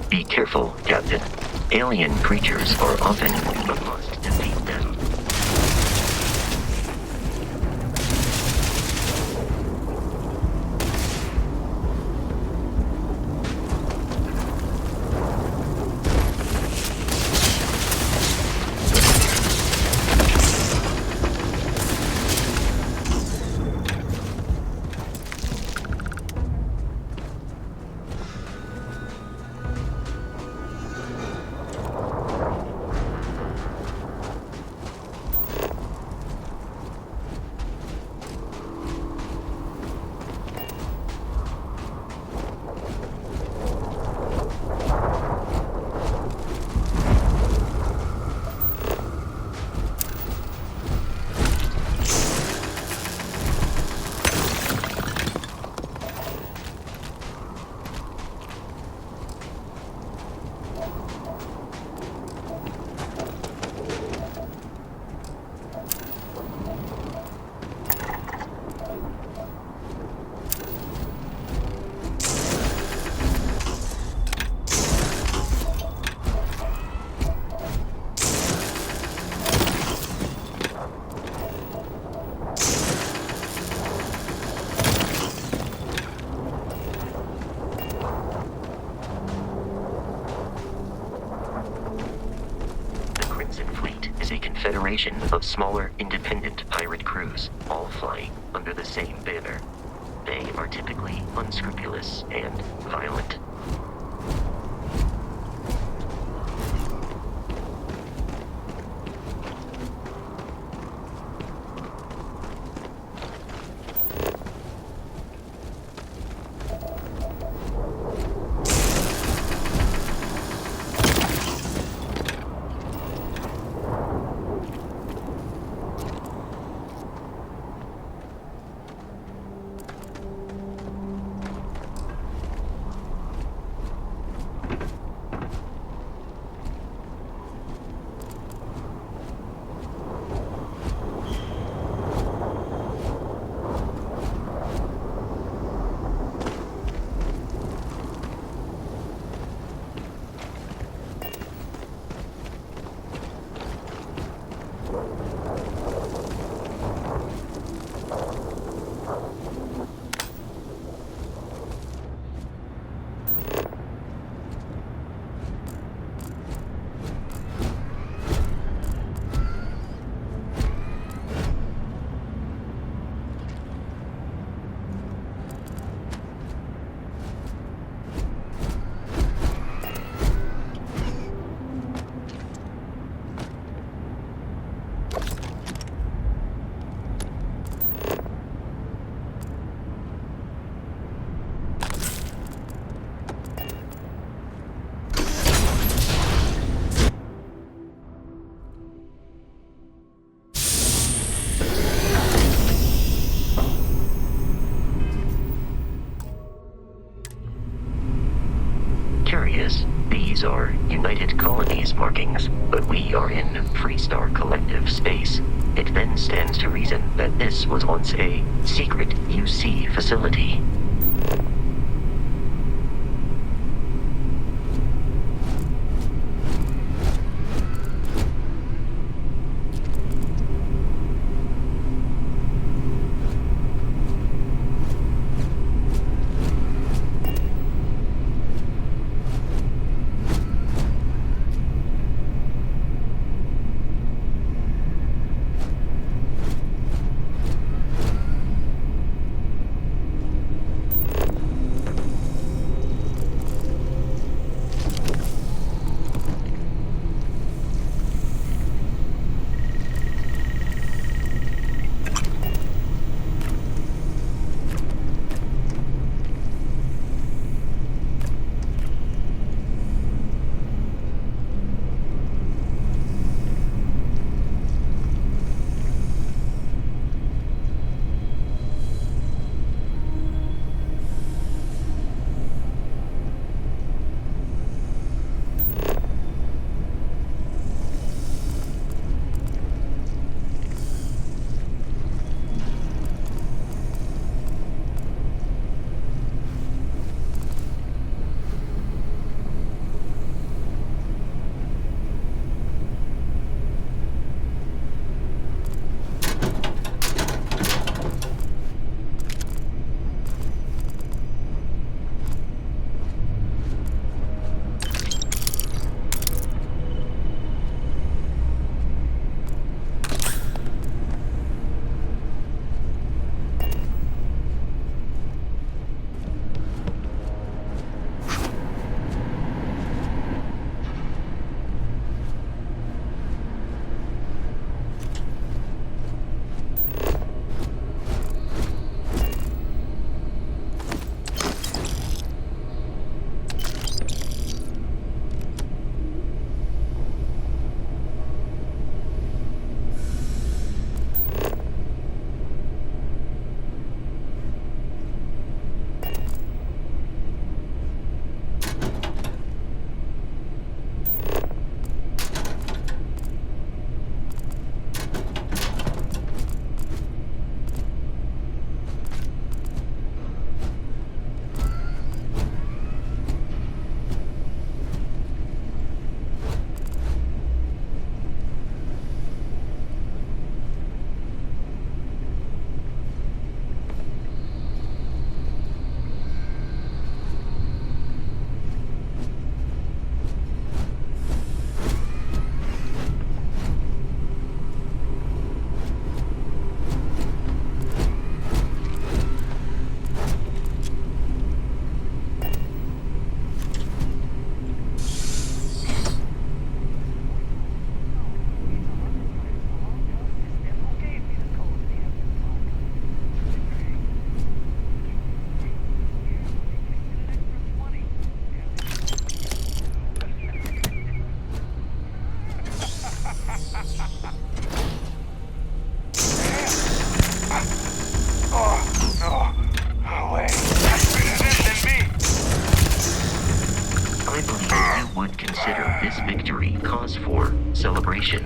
Be careful, Captain. Alien creatures are often, but must defeat them. Confederation of smaller, independent pirate crews, all flying under the same banner. They are typically unscrupulous and violent. These are United Colonies markings, but we are in Freestar Collective space. It then stands to reason that this was once a secret UC facility. would consider this victory cause for celebration.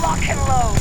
Lock and load!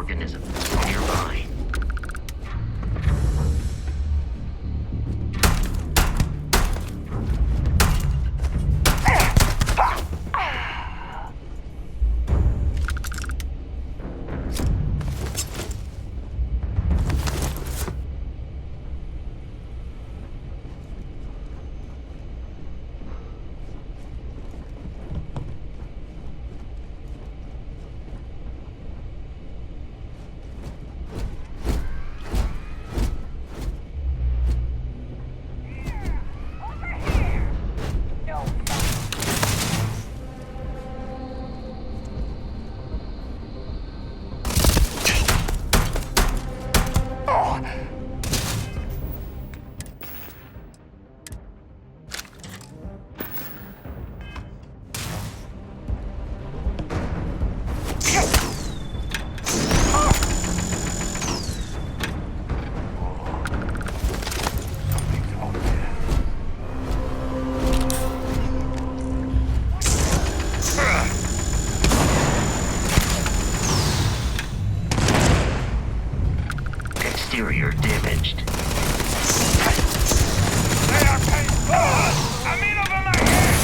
organisms nearby. Exterior damaged. They are painful! I'm in over my head!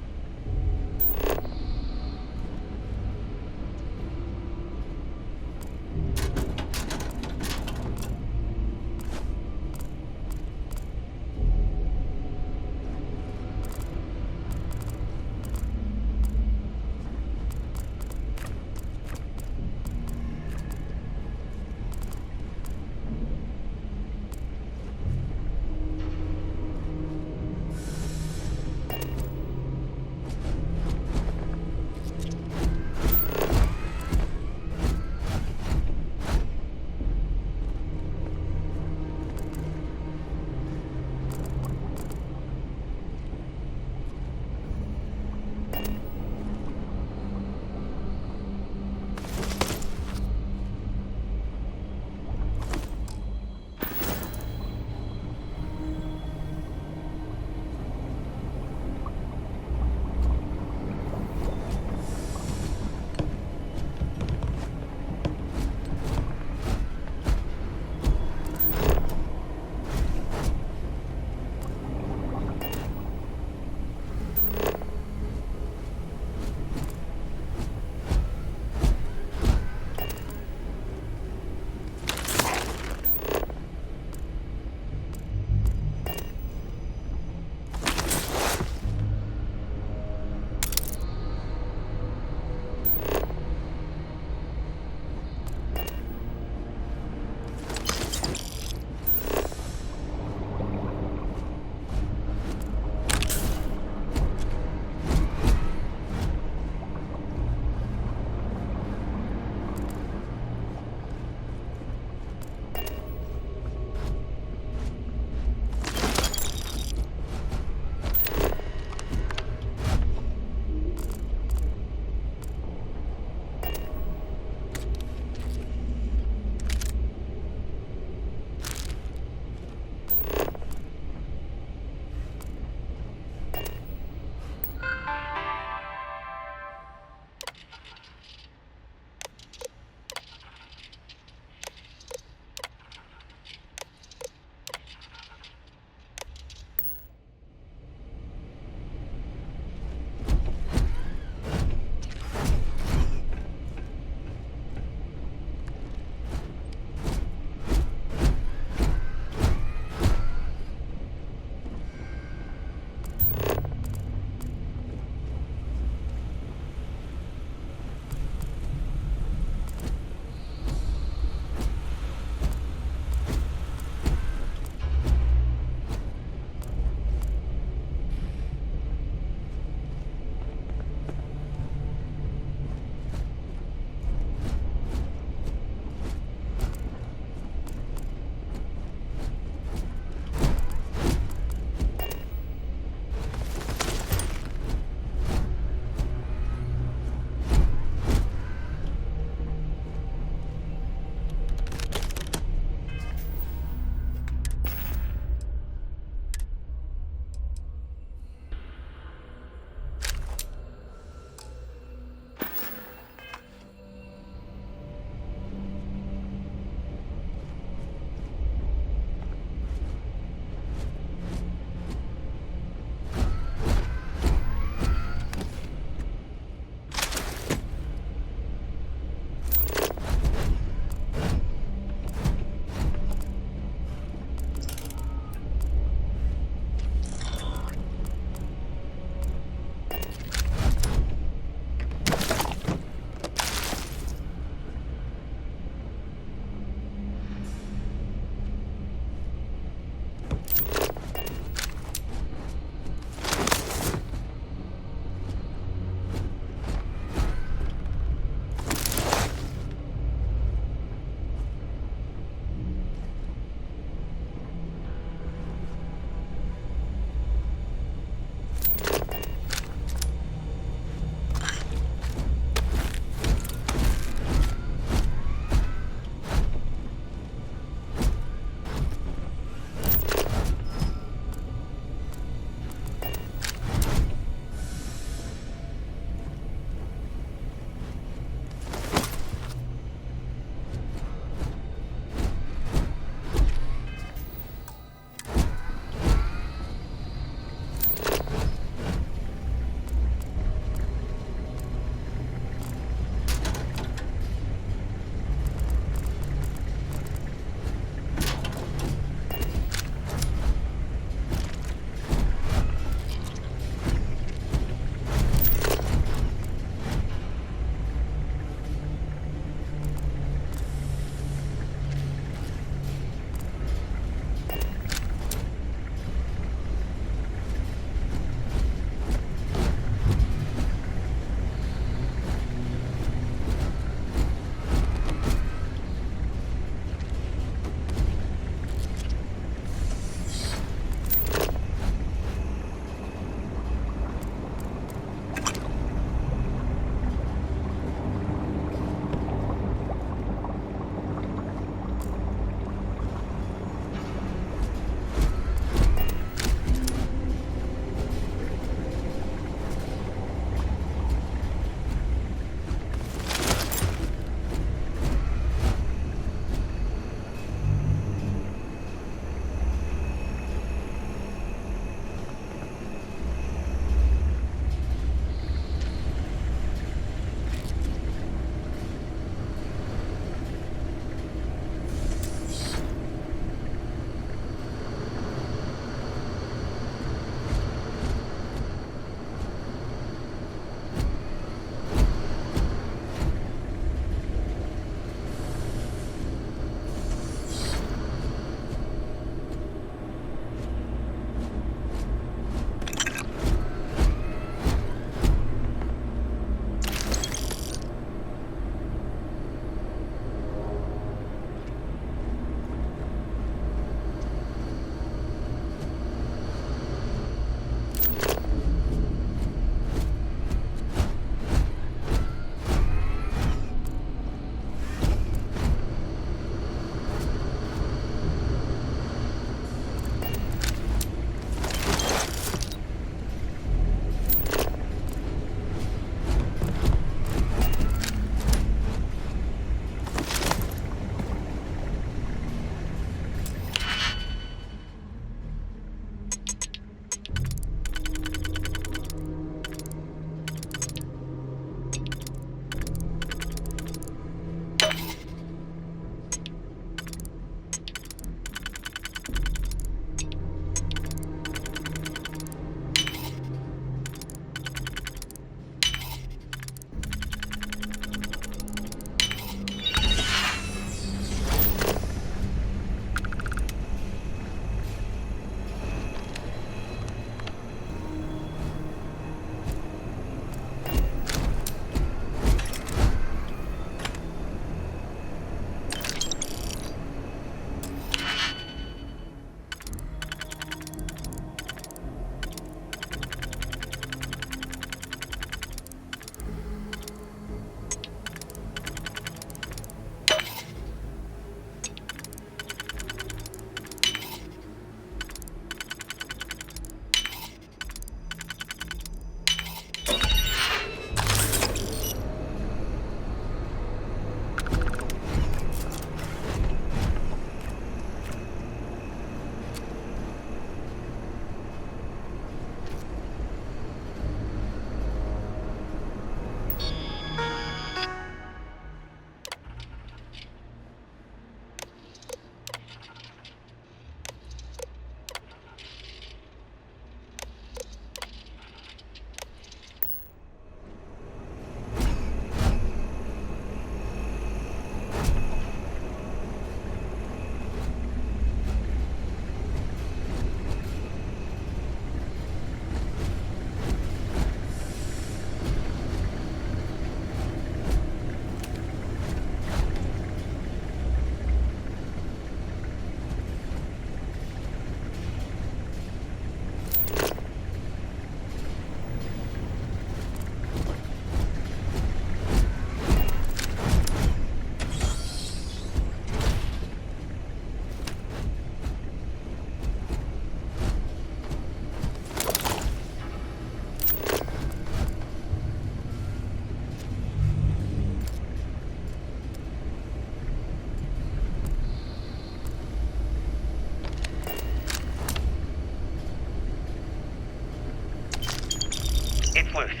loose.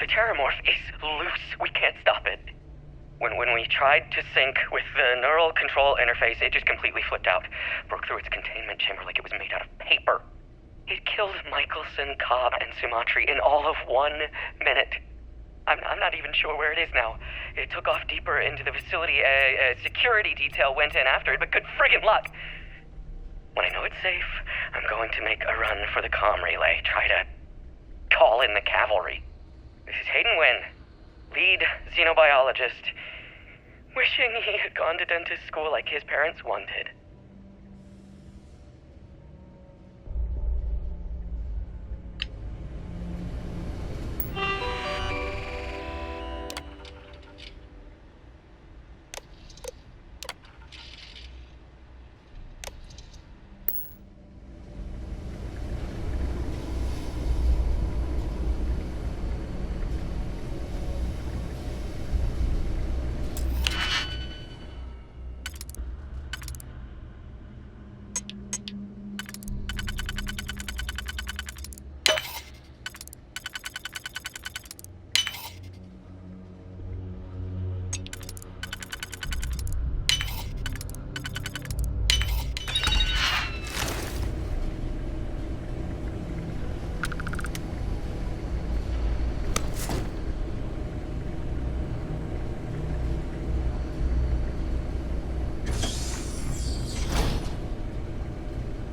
The terramorph is loose. We can't stop it. When we tried to sync with the neural control interface, it just completely flipped out. Broke through its containment chamber like it was made out of paper. It killed Michelson, Cobb, and Sumatri in all of 1 minute. I'm not even sure where it is now. It took off deeper into the facility. A security detail went in after it, but good friggin' luck. When I know it's safe, I'm going to make a run for the comm relay. Try to call in the cavalry. This is Hayden Wynn, lead xenobiologist. Wishing he had gone to dentist school like his parents wanted.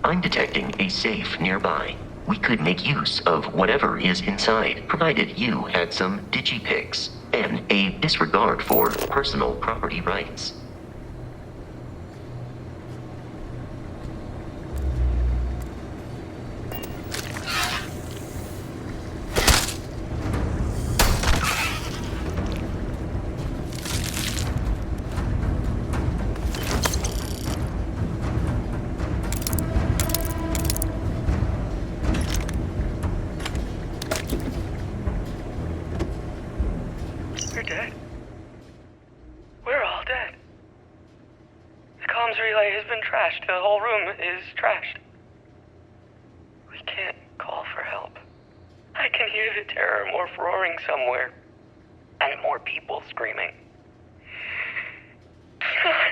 I'm detecting a safe nearby. We could make use of whatever is inside, provided you had some digipics and a disregard for personal property rights. You're dead. We're all dead. The comms relay has been trashed. The whole room is trashed. We can't call for help. I can hear the terramorph roaring somewhere. And more people screaming. God.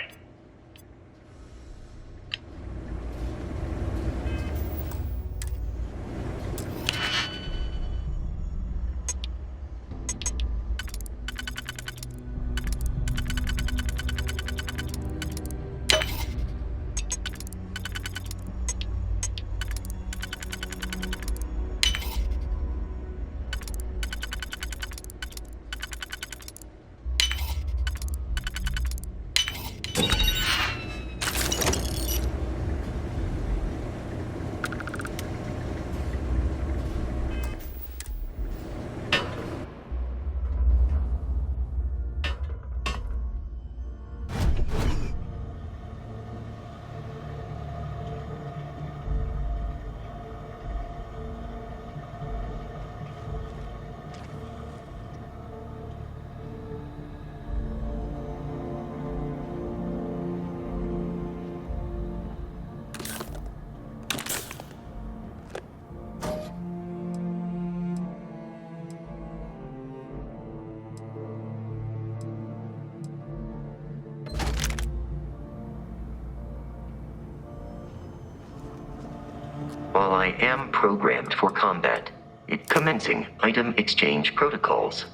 While I am programmed for combat, commencing item exchange protocols.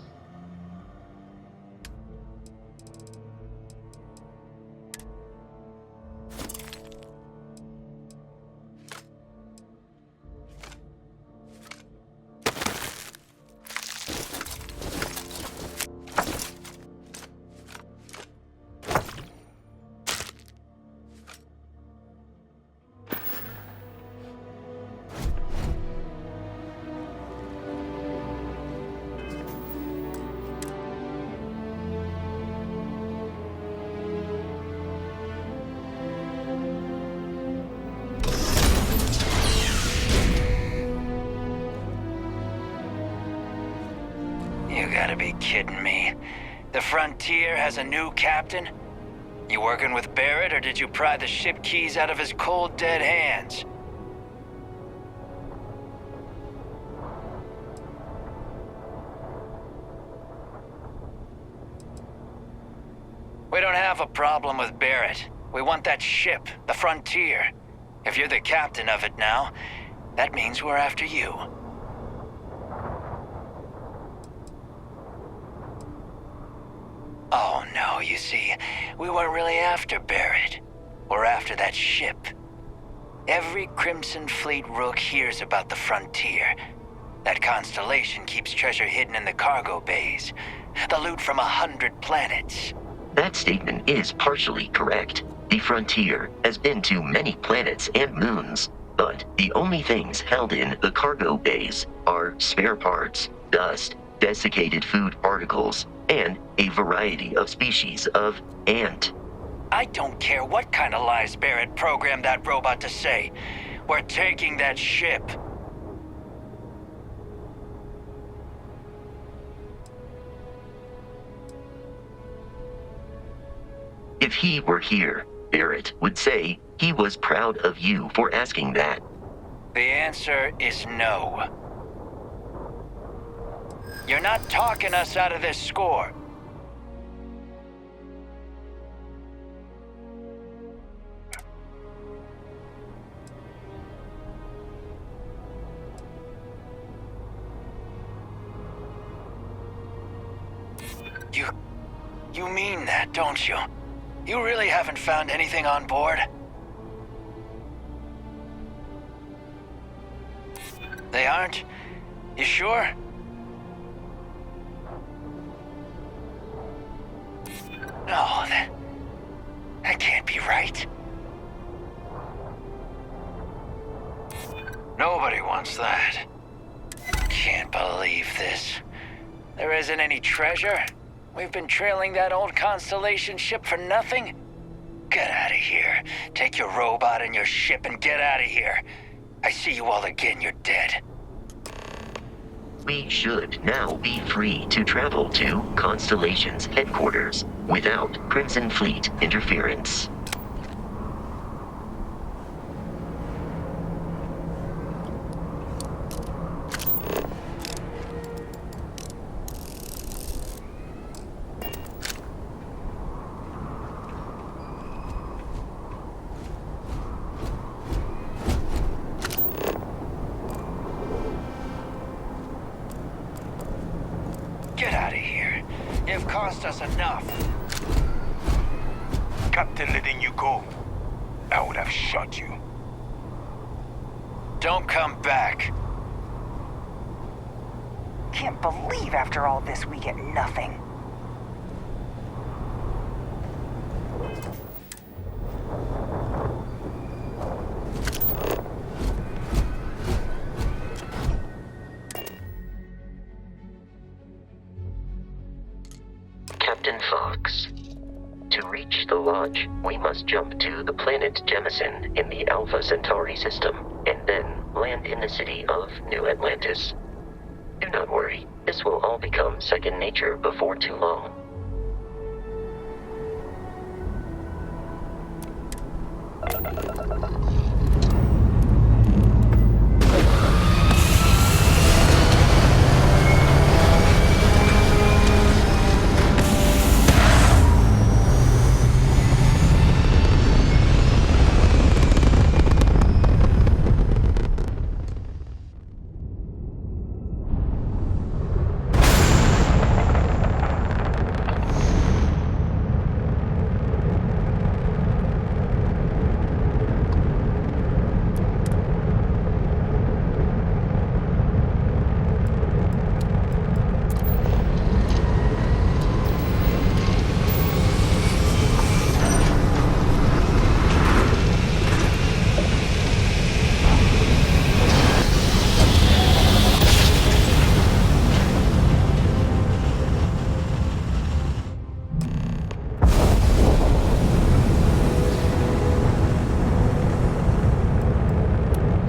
You gotta be kidding me. The Frontier has a new captain? You working with Barrett, or did you pry the ship keys out of his cold, dead hands? a problem with Barrett. We want that ship, the Frontier. If you're the captain of it now, that means we're after you. Oh no, you see, we weren't really after Barrett. We're after that ship. Every Crimson Fleet rook hears about the Frontier. That Constellation keeps treasure hidden in the cargo bays. The loot from 100 planets. That statement is partially correct. The Frontier has been to many planets and moons, but the only things held in the cargo bays are spare parts, dust, desiccated food particles, and a variety of species of ant. I don't care what kind of lies Barrett programmed that robot to say. We're taking that ship. If he were here, Barrett would say he was proud of you for asking that. The answer is no. You're not talking us out of this score. You mean that, don't you? You really haven't found anything on board? They aren't? You sure? No, that can't be right. Nobody wants that. Can't believe this. There isn't any treasure? We've been trailing that old Constellation ship for nothing? Get out of here. Take your robot and your ship and get out of here. I see you all again, you're dead. We should now be free to travel to Constellation's headquarters without Crimson Fleet interference. Get out of here. You've cost us enough. Captain letting you go. I would have shot you. Don't come back. Can't believe after all this we get nothing. Captain Fox. To reach the lodge, we must jump to the planet Jemison in the Alpha Centauri system, and then land in the city of New Atlantis. Do not worry, this will all become second nature before too long.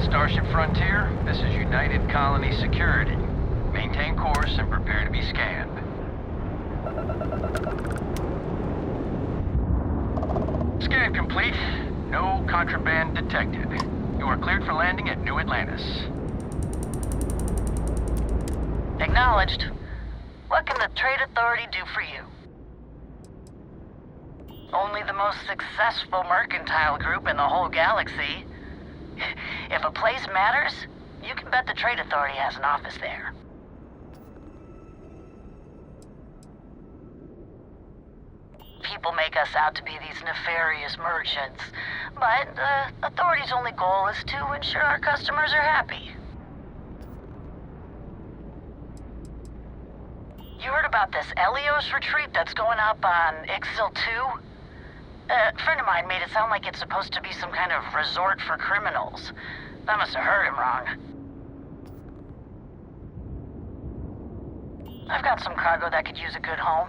Starship Frontier, this is United Colony Security. Maintain course and prepare to be scanned. Scan complete. No contraband detected. You are cleared for landing at New Atlantis. Acknowledged. What can the Trade Authority do for you? only the most successful mercantile group in the whole galaxy. If a place matters, you can bet the Trade Authority has an office there. People make us out to be these nefarious merchants, but the Authority's only goal is to ensure our customers are happy. You heard about this Elios retreat that's going up on Ixil 2? A friend of mine made it sound like it's supposed to be some kind of resort for criminals. I must have heard him wrong. I've got some cargo that could use a good home.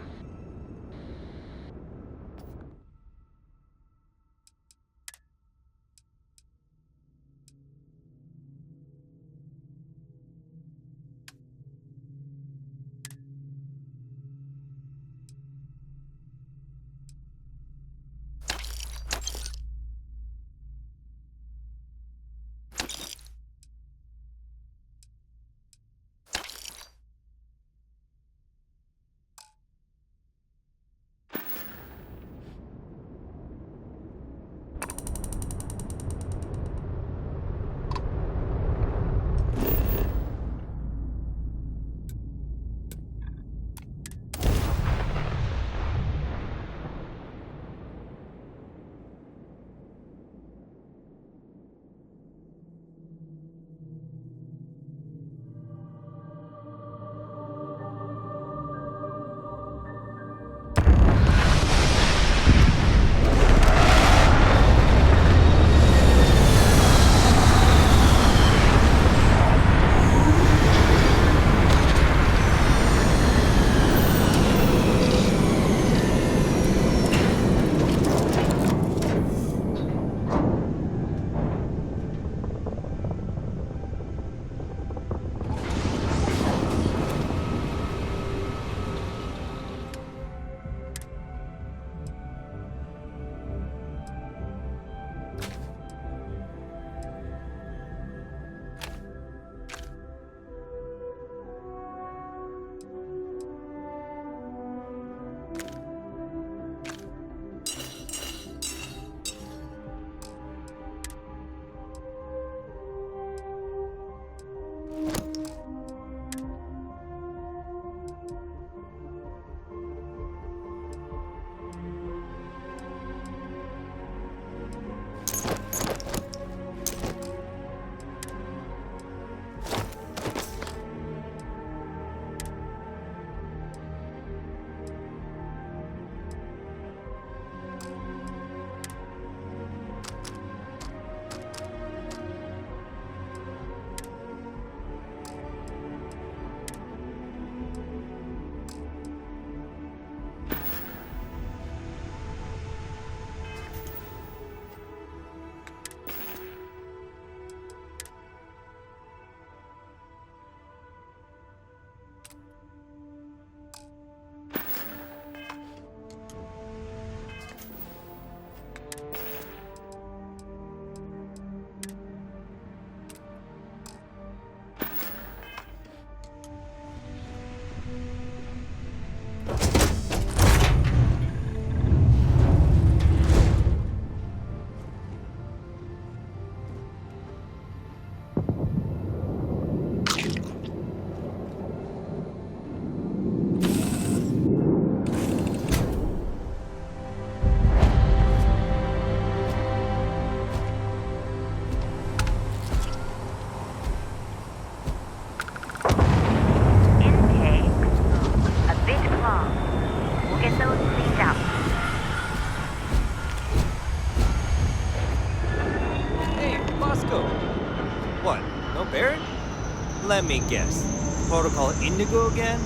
Let me guess. Protocol Indigo again?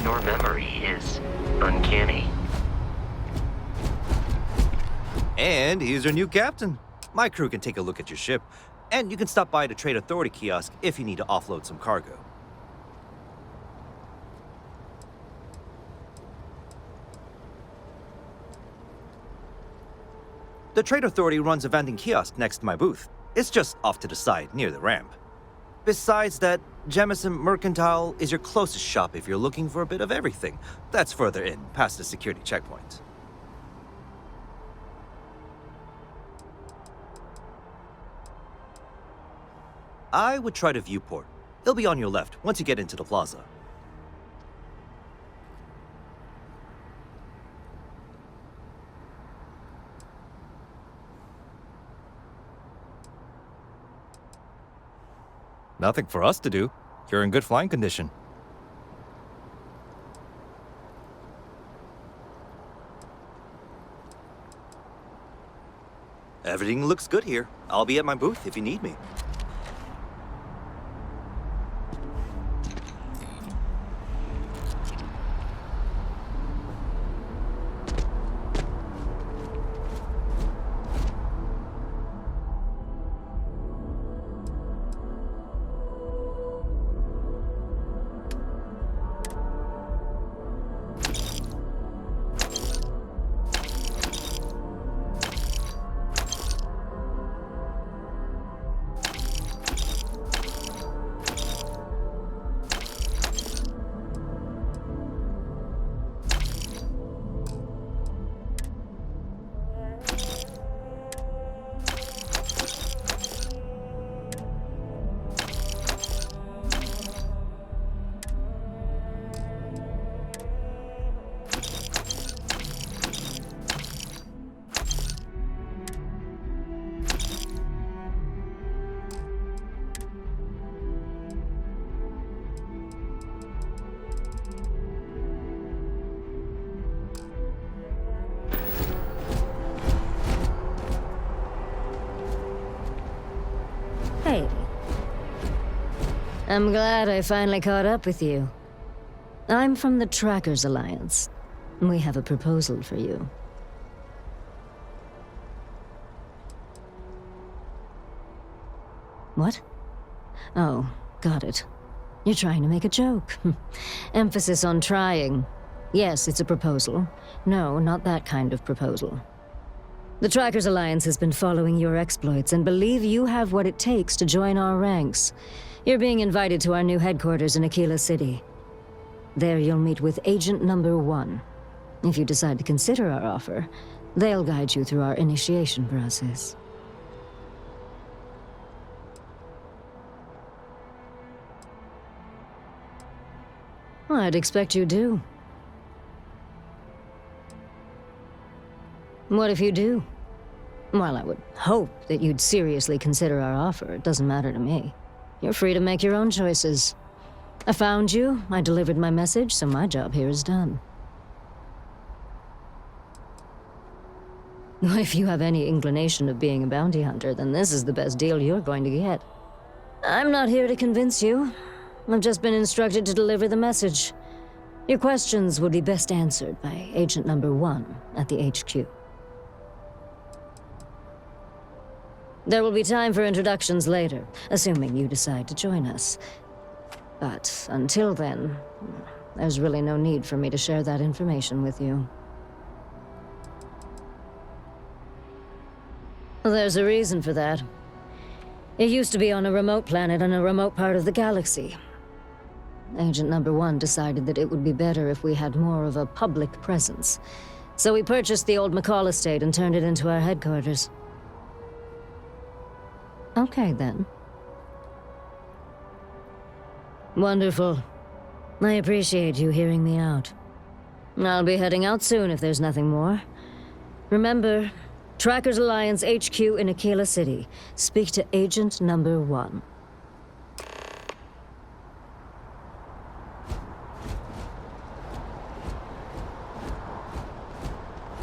Your memory is uncanny. And here's our new captain. My crew can take a look at your ship, and you can stop by the Trade Authority kiosk if you need to offload some cargo. The Trade Authority runs a vending kiosk next to my booth. It's just off to the side, near the ramp. Besides that, Jemison Mercantile is your closest shop if you're looking for a bit of everything. That's further in, past the security checkpoint. I would try the viewport. It'll be on your left once you get into the plaza. Nothing for us to do. You're in good flying condition. Everything looks good here. I'll be at my booth if you need me. Hey. I'm glad I finally caught up with you. I'm from the Trackers Alliance. We have a proposal for you. What? Oh, got it. You're trying to make a joke. Emphasis on trying. Yes, it's a proposal. No, not that kind of proposal. The Trackers Alliance has been following your exploits and believe you have what it takes to join our ranks. You're being invited to our new headquarters in Aquila City. There you'll meet with Agent Number 1. If you decide to consider our offer, they'll guide you through our initiation process. I'd expect you do. What if you do? Well, I would hope that you'd seriously consider our offer. It doesn't matter to me. You're free to make your own choices. I found you, I delivered my message, so my job here is done. If you have any inclination of being a bounty hunter, then this is the best deal you're going to get. I'm not here to convince you. I've just been instructed to deliver the message. Your questions would be best answered by Agent Number 1 at the HQ. There will be time for introductions later, assuming you decide to join us. But until then, there's really no need for me to share that information with you. There's a reason for that. It used to be on a remote planet in a remote part of the galaxy. Agent Number 1 decided that it would be better if we had more of a public presence. So we purchased the old McCall estate and turned it into our headquarters. Okay, then. Wonderful. I appreciate you hearing me out. I'll be heading out soon if there's nothing more. Remember, Trackers Alliance HQ in Aquila City. Speak to Agent Number 1.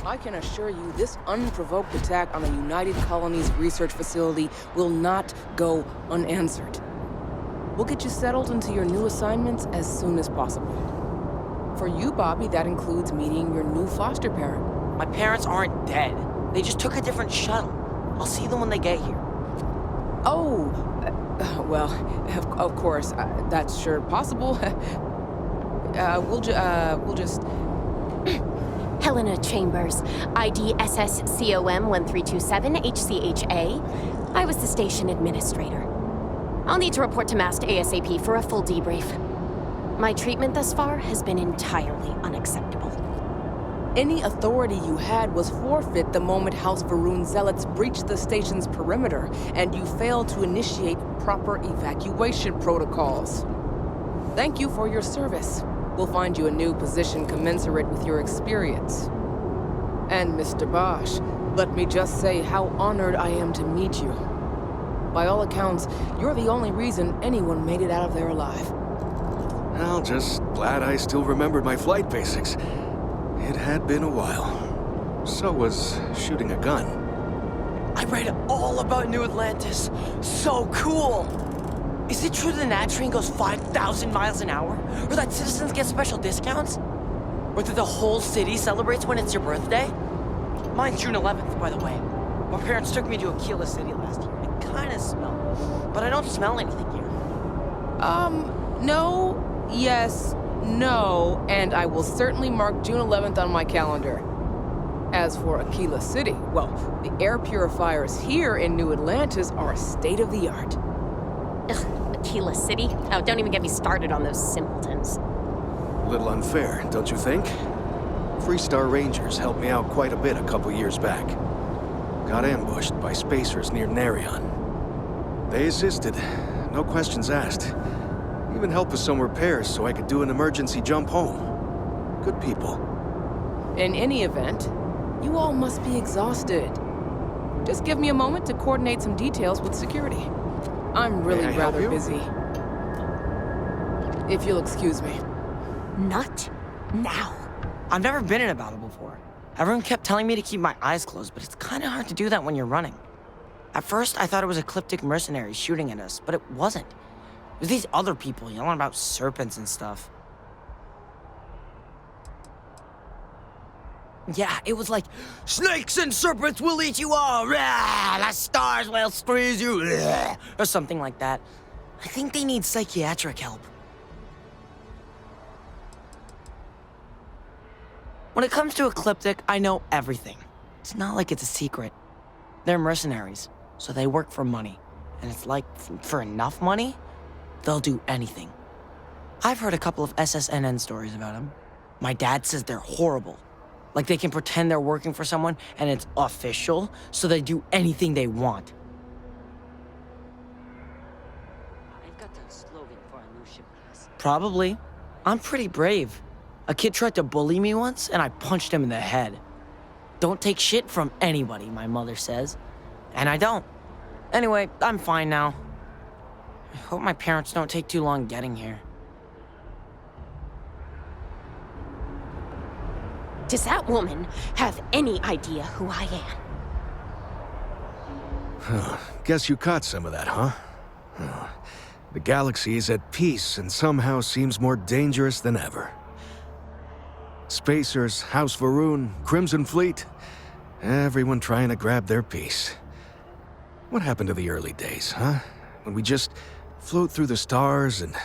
I can assure you this unprovoked attack on the United Colonies research facility will not go unanswered. We'll get you settled into your new assignments as soon as possible. For you, Bobby, that includes meeting your new foster parent. My parents aren't dead. They just took a different shuttle. I'll see them when they get here. Oh, well, of course, that's sure possible. We'll just... Helena Chambers, ID SSCOM 1327 HCHA. I was the station administrator. I'll need to report to MAST ASAP for a full debrief. My treatment thus far has been entirely unacceptable. Any authority you had was forfeit the moment House Varun zealots breached the station's perimeter, and you failed to initiate proper evacuation protocols. Thank you for your service. We'll find you a new position commensurate with your experience. And Mr. Bosch, let me just say how honored I am to meet you. By all accounts, you're the only reason anyone made it out of there alive. Well, just glad I still remembered my flight basics. It had been a while. So was shooting a gun. I read all about New Atlantis. So cool! Is it true the Nat train goes 5,000 miles an hour? Or that citizens get special discounts? Or that the whole city celebrates when it's your birthday? Mine's June 11th, by the way. My parents took me to Aquila City last year. It kinda smelled, but I don't smell anything here. No, yes, no, and I will certainly mark June 11th on my calendar. As for Aquila City, well, the air purifiers here in New Atlantis are state-of-the-art. Ugh, Aquila City? Oh, don't even get me started on those simpletons. A little unfair, don't you think? Freestar Rangers helped me out quite a bit a couple years back. Got ambushed by spacers near Narion. They assisted, no questions asked. Even helped with some repairs so I could do an emergency jump home. Good people. In any event, you all must be exhausted. Just give me a moment to coordinate some details with security. I'm really May I help rather you? busy. If you'll excuse me. Not now. I've never been in a battle before. Everyone kept telling me to keep my eyes closed, but it's kinda hard to do that when you're running. At first, I thought it was ecliptic mercenaries shooting at us, but it wasn't. It was these other people yelling about serpents and stuff. Yeah, it was like, snakes and serpents will eat you all, rah, the stars will squeeze you, rah, or something like that. I think they need psychiatric help. When it comes to Ecliptic, I know everything. It's not like it's a secret. They're mercenaries, so they work for money. And it's like, for enough money, they'll do anything. I've heard a couple of SSNN stories about them. My dad says they're horrible. Like they can pretend they're working for someone and it's official, so they do anything they want. I've got a slogan for a new ship class. Probably. I'm pretty brave. A kid tried to bully me once, and I punched him in the head. Don't take shit from anybody, my mother says. And I don't. Anyway, I'm fine now. I hope my parents don't take too long getting here. Does that woman have any idea who I am? Guess you caught some of that, huh? The galaxy is at peace and somehow seems more dangerous than ever. Spacers, House Varun, Crimson Fleet, everyone trying to grab their piece. What happened to the early days, huh? When we just float through the stars and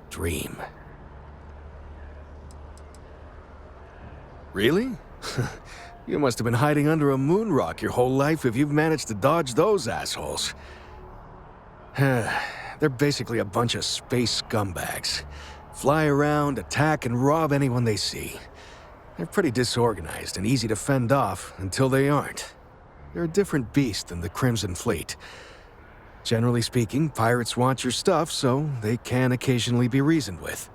dream. Really? You must have been hiding under a moon rock your whole life if you've managed to dodge those assholes. They're basically a bunch of space scumbags. Fly around, attack, and rob anyone they see. They're pretty disorganized and easy to fend off until they aren't. They're a different beast than the Crimson Fleet. Generally speaking, pirates want your stuff, so they can occasionally be reasoned with.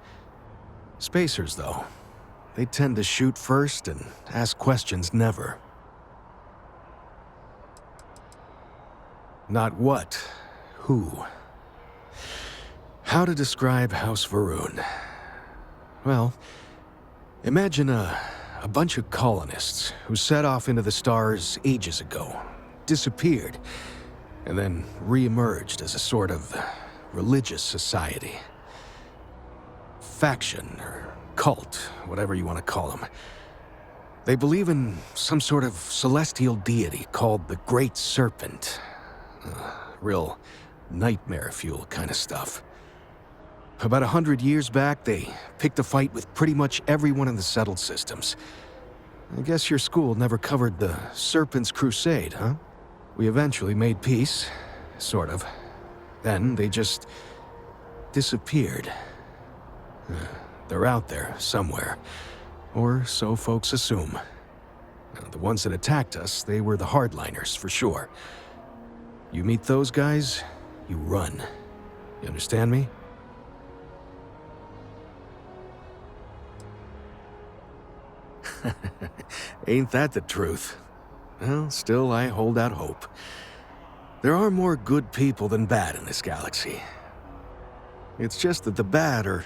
Spacers, though, they tend to shoot first and ask questions never. Not what, who. How to describe House Varun? Well, imagine a bunch of colonists who set off into the stars ages ago, disappeared, and then re-emerged as a sort of religious society. Faction, or cult, whatever you want to call them. They believe in some sort of celestial deity called the Great Serpent. Real nightmare fuel kind of stuff. About 100 years back, they picked a fight with pretty much everyone in the settled systems. I guess your school never covered the Serpent's Crusade, huh? We eventually made peace, sort of. Then they just disappeared. They're out there somewhere, or so folks assume. The ones that attacked us, they were the hardliners, for sure. You meet those guys, you run. You understand me? Ain't that the truth? Well, still, I hold out hope. There are more good people than bad in this galaxy. It's just that the bad are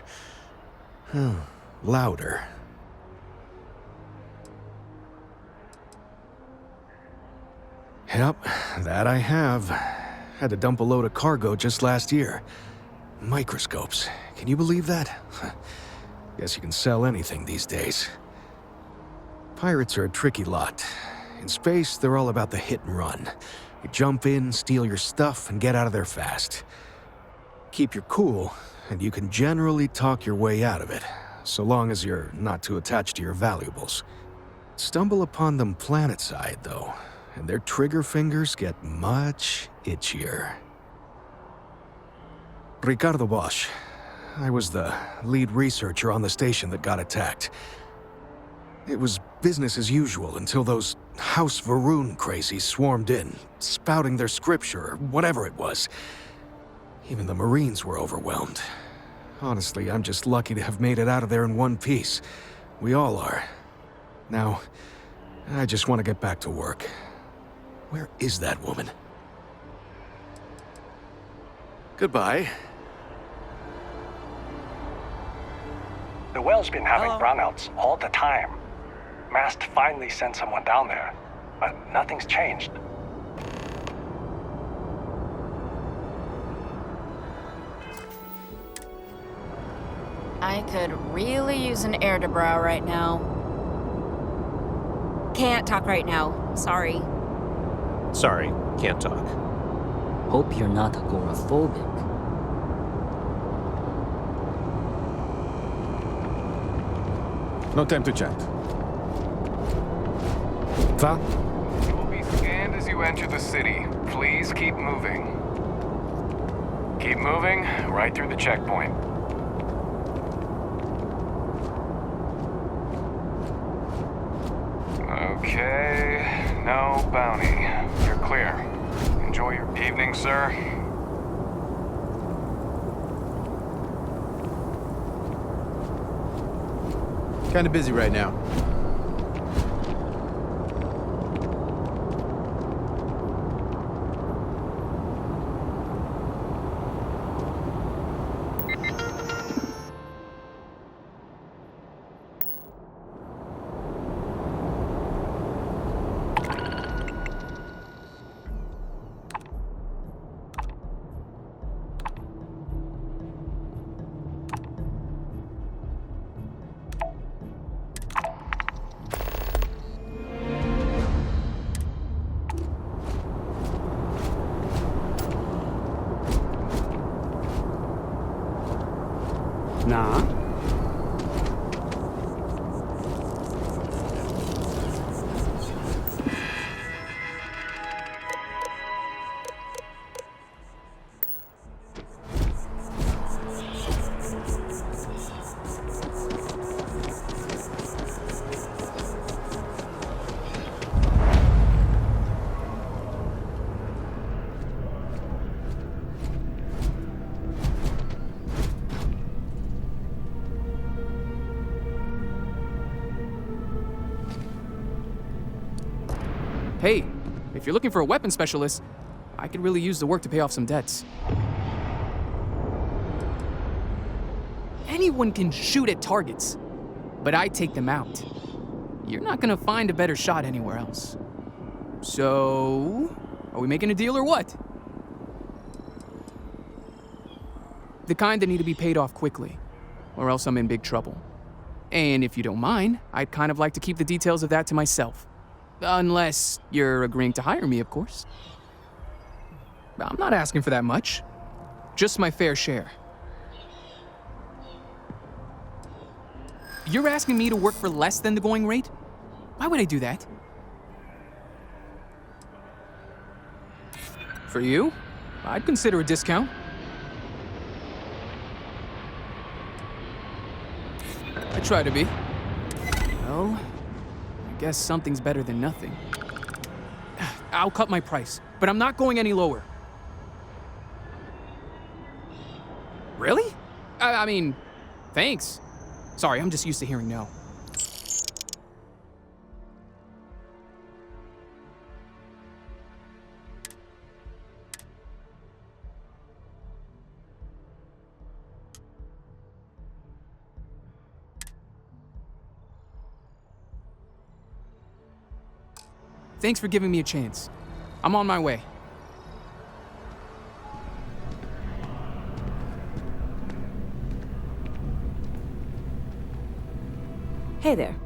louder. Yep, that I have. Had to dump a load of cargo just last year. Microscopes. Can you believe that? Guess you can sell anything these days. Pirates are a tricky lot. In space, they're all about the hit and run. You jump in, steal your stuff, and get out of there fast. Keep your cool, and you can generally talk your way out of it, so long as you're not too attached to your valuables. Stumble upon them planetside, though, and their trigger fingers get much itchier. Ricardo Bosch. I was the lead researcher on the station that got attacked. It was business as usual until those House Varun crazies swarmed in, spouting their scripture or whatever it was. Even the Marines were overwhelmed. Honestly, I'm just lucky to have made it out of there in one piece. We all are. Now, I just want to get back to work. Where is that woman? Goodbye. The well's been having brownouts all the time. Mast finally sent someone down there, but nothing's changed. I could really use an air to brow right now. Can't talk right now. Sorry. Sorry, can't talk. Hope you're not agoraphobic. No time to chat. Val? You will be scanned as you enter the city. Please keep moving. Keep moving, right through the checkpoint. Okay, no bounty. You're clear. Enjoy your evening, sir. Kinda busy right now. Na? Hey, if you're looking for a weapons specialist, I could really use the work to pay off some debts. Anyone can shoot at targets, but I take them out. You're not gonna find a better shot anywhere else. So, are we making a deal or what? The kind that need to be paid off quickly, or else I'm in big trouble. And if you don't mind, I'd kind of like to keep the details of that to myself. Unless you're agreeing to hire me, of course. I'm not asking for that much. Just my fair share. You're asking me to work for less than the going rate? Why would I do that? For you, I'd consider a discount. I try to be. Well, I guess something's better than nothing. I'll cut my price, but I'm not going any lower. Really? I mean, thanks. Sorry, I'm just used to hearing no. Thanks for giving me a chance. I'm on my way. Hey there.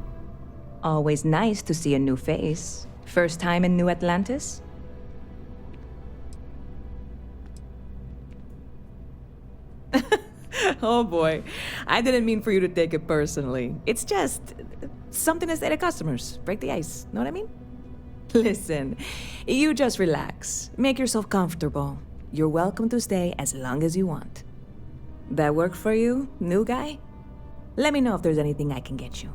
Always nice to see a new face. First time in New Atlantis? Oh boy. I didn't mean for you to take it personally. It's just something to say to customers. Break the ice. Know what I mean? Listen, you just relax. Make yourself comfortable. You're welcome to stay as long as you want. That work for you, new guy? Let me know if there's anything I can get you.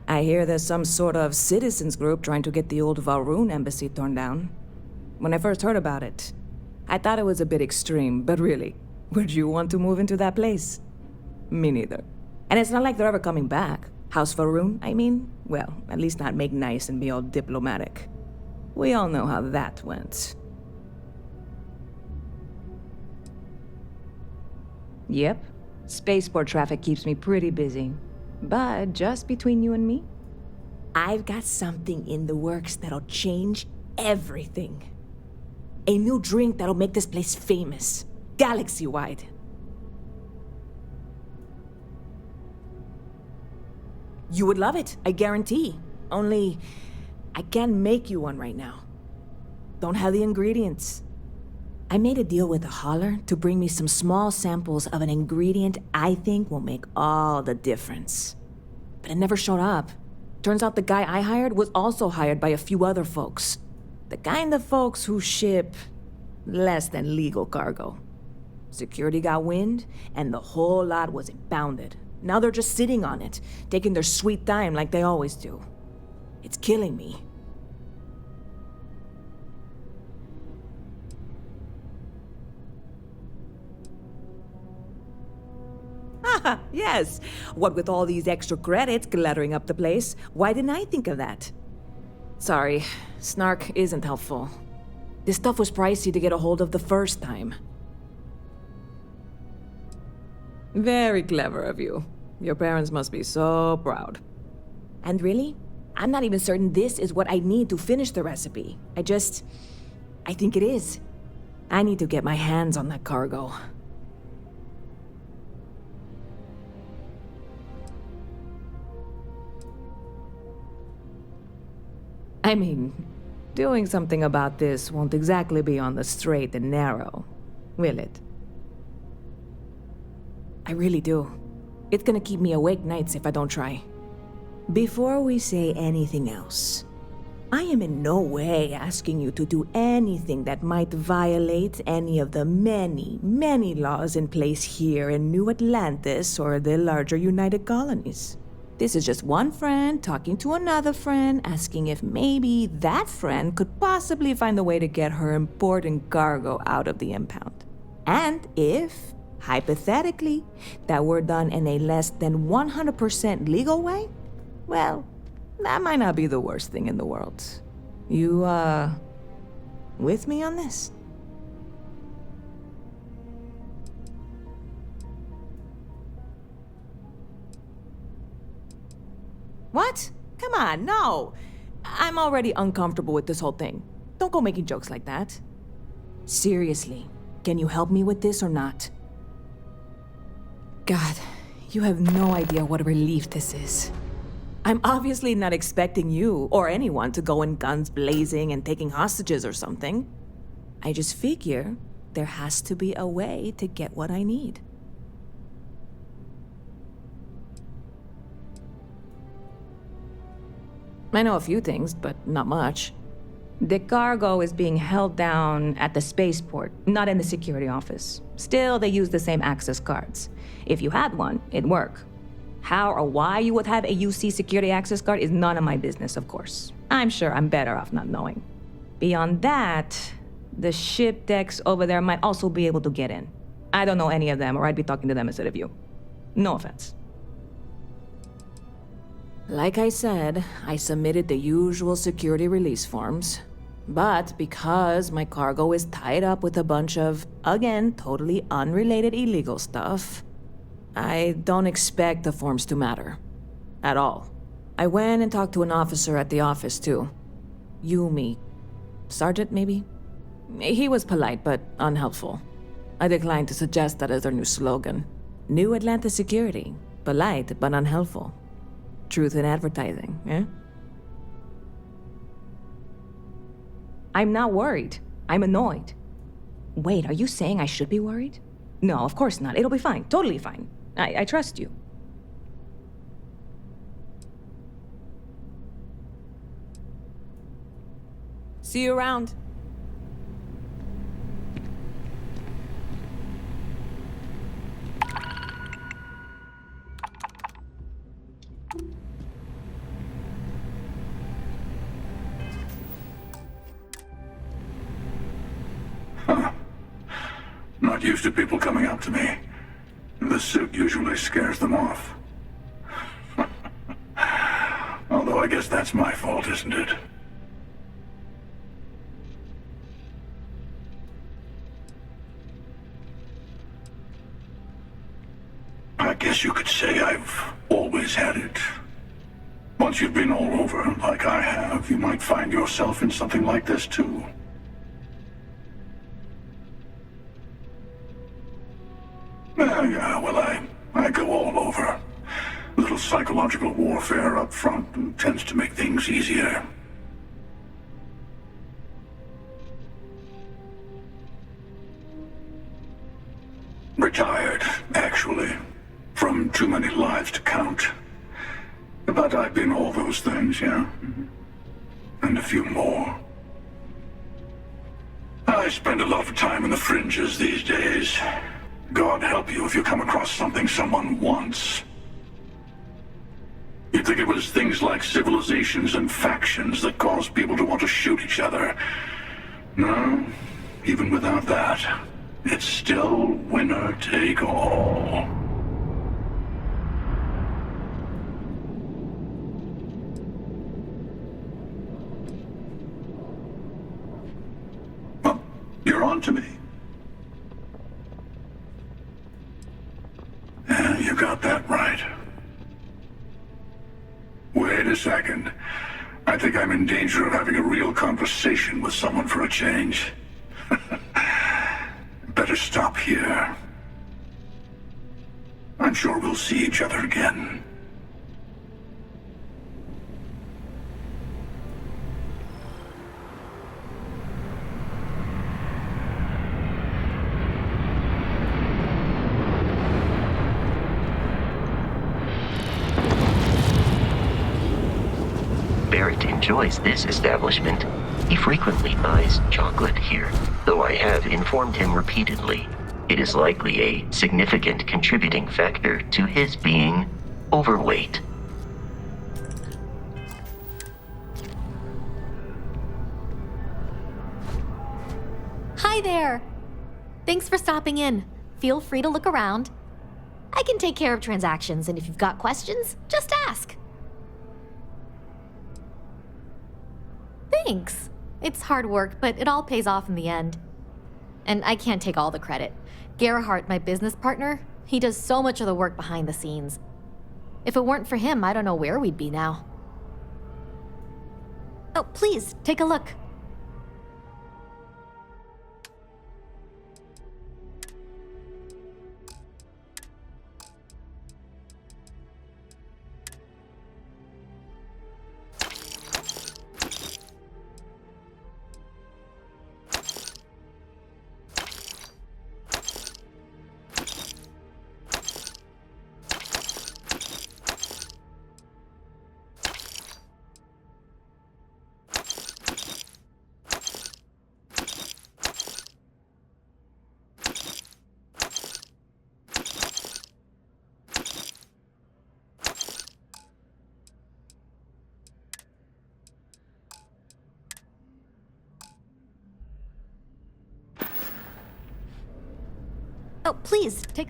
I hear there's some sort of citizens group trying to get the old Valroon embassy torn down. When I first heard about it, I thought it was a bit extreme, but really, would you want to move into that place? Me neither. And it's not like they're ever coming back. House Valroon, I mean? Well, at least not make nice and be all diplomatic. We all know how that went. Yep. Spaceport traffic keeps me pretty busy. But just between you and me, I've got something in the works that'll change everything. A new drink that'll make this place famous, galaxy-wide. You would love it, I guarantee. Only, I can't make you one right now. Don't have the ingredients. I made a deal with a hauler to bring me some small samples of an ingredient I think will make all the difference. But it never showed up. Turns out the guy I hired was also hired by a few other folks. The kind of folks who ship less than legal cargo. Security got wind, and the whole lot was impounded. Now they're just sitting on it, taking their sweet time like they always do. It's killing me. Haha, yes. What with all these extra credits cluttering up the place, why didn't I think of that? Sorry, snark isn't helpful. This stuff was pricey to get a hold of the first time. Very clever of you. Your parents must be so proud. And really, I'm not even certain this is what I need to finish the recipe. I think it is. I need to get my hands on that cargo. I mean, doing something about this won't exactly be on the straight and narrow, will it? I really do. It's gonna keep me awake nights if I don't try. Before we say anything else, I am in no way asking you to do anything that might violate any of the many, many laws in place here in New Atlantis or the larger United Colonies. This is just one friend talking to another friend, asking if maybe that friend could possibly find a way to get her important cargo out of the impound. And if, hypothetically, that were done in a less than 100% legal way, well, that might not be the worst thing in the world. You, with me on this? What? Come on, no. I'm already uncomfortable with this whole thing. Don't go making jokes like that. Seriously, can you help me with this or not? God, you have no idea what a relief this is. I'm obviously not expecting you or anyone to go in guns blazing and taking hostages or something. I just figure there has to be a way to get what I need. I know a few things, but not much. The cargo is being held down at the spaceport, not in the security office. Still, they use the same access cards. If you had one, it'd work. How or why you would have a UC security access card is none of my business, of course. I'm sure I'm better off not knowing. Beyond that, The ship decks over there might also be able to get in. I don't know any of them, or I'd be talking to them instead of you. No offense. Like I said, I submitted the usual security release forms. But because my cargo is tied up with a bunch of, again, totally unrelated illegal stuff, I don't expect the forms to matter. At all. I went and talked to an officer at the office, too. Yumi. Sergeant, maybe? He was polite, but unhelpful. I declined to suggest that as their new slogan. New Atlanta Security. Polite, but unhelpful. Truth in advertising, eh? I'm not worried. I'm annoyed. Wait, are you saying I should be worried? No, of course not. It'll be fine. Totally fine. I trust you. See you around. Not used to people coming up to me. The suit usually scares them off. Although I guess that's my fault, isn't it? I guess you could say I've always had it. Once you've been all over, like I have, you might find yourself in something like this too. Yeah, well, I go all over. A little psychological warfare up front tends to make things easier. Retired, actually. From too many lives to count. But I've been all those things, yeah. And a few more. I spend a lot of time in the fringes these days. God help you if you come across something someone wants. You'd think it was things like civilizations and factions that cause people to want to shoot each other. No, even without that, it's still winner take all. Well, you're on to me. Yeah, you got that right. Wait a second. I think I'm in danger of having a real conversation with someone for a change. Better stop here. I'm sure we'll see each other again. Barrett enjoys this establishment. He frequently buys chocolate here, though I have informed him repeatedly it is likely a significant contributing factor to his being overweight. Hi there! Thanks for stopping in. Feel free to look around. I can take care of transactions, and if you've got questions, just ask. Thanks. It's hard work, but it all pays off in the end. And I can't take all the credit. Gerhardt, my business partner, he does so much of the work behind the scenes. If it weren't for him, I don't know where we'd be now. Oh, please, take a look. Oh, please, take...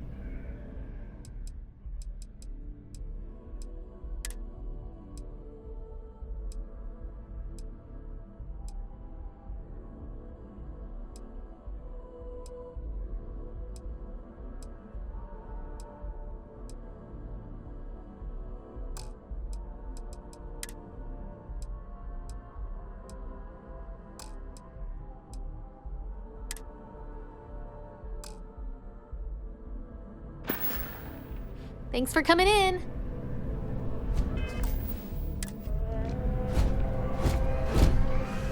Thanks for coming in.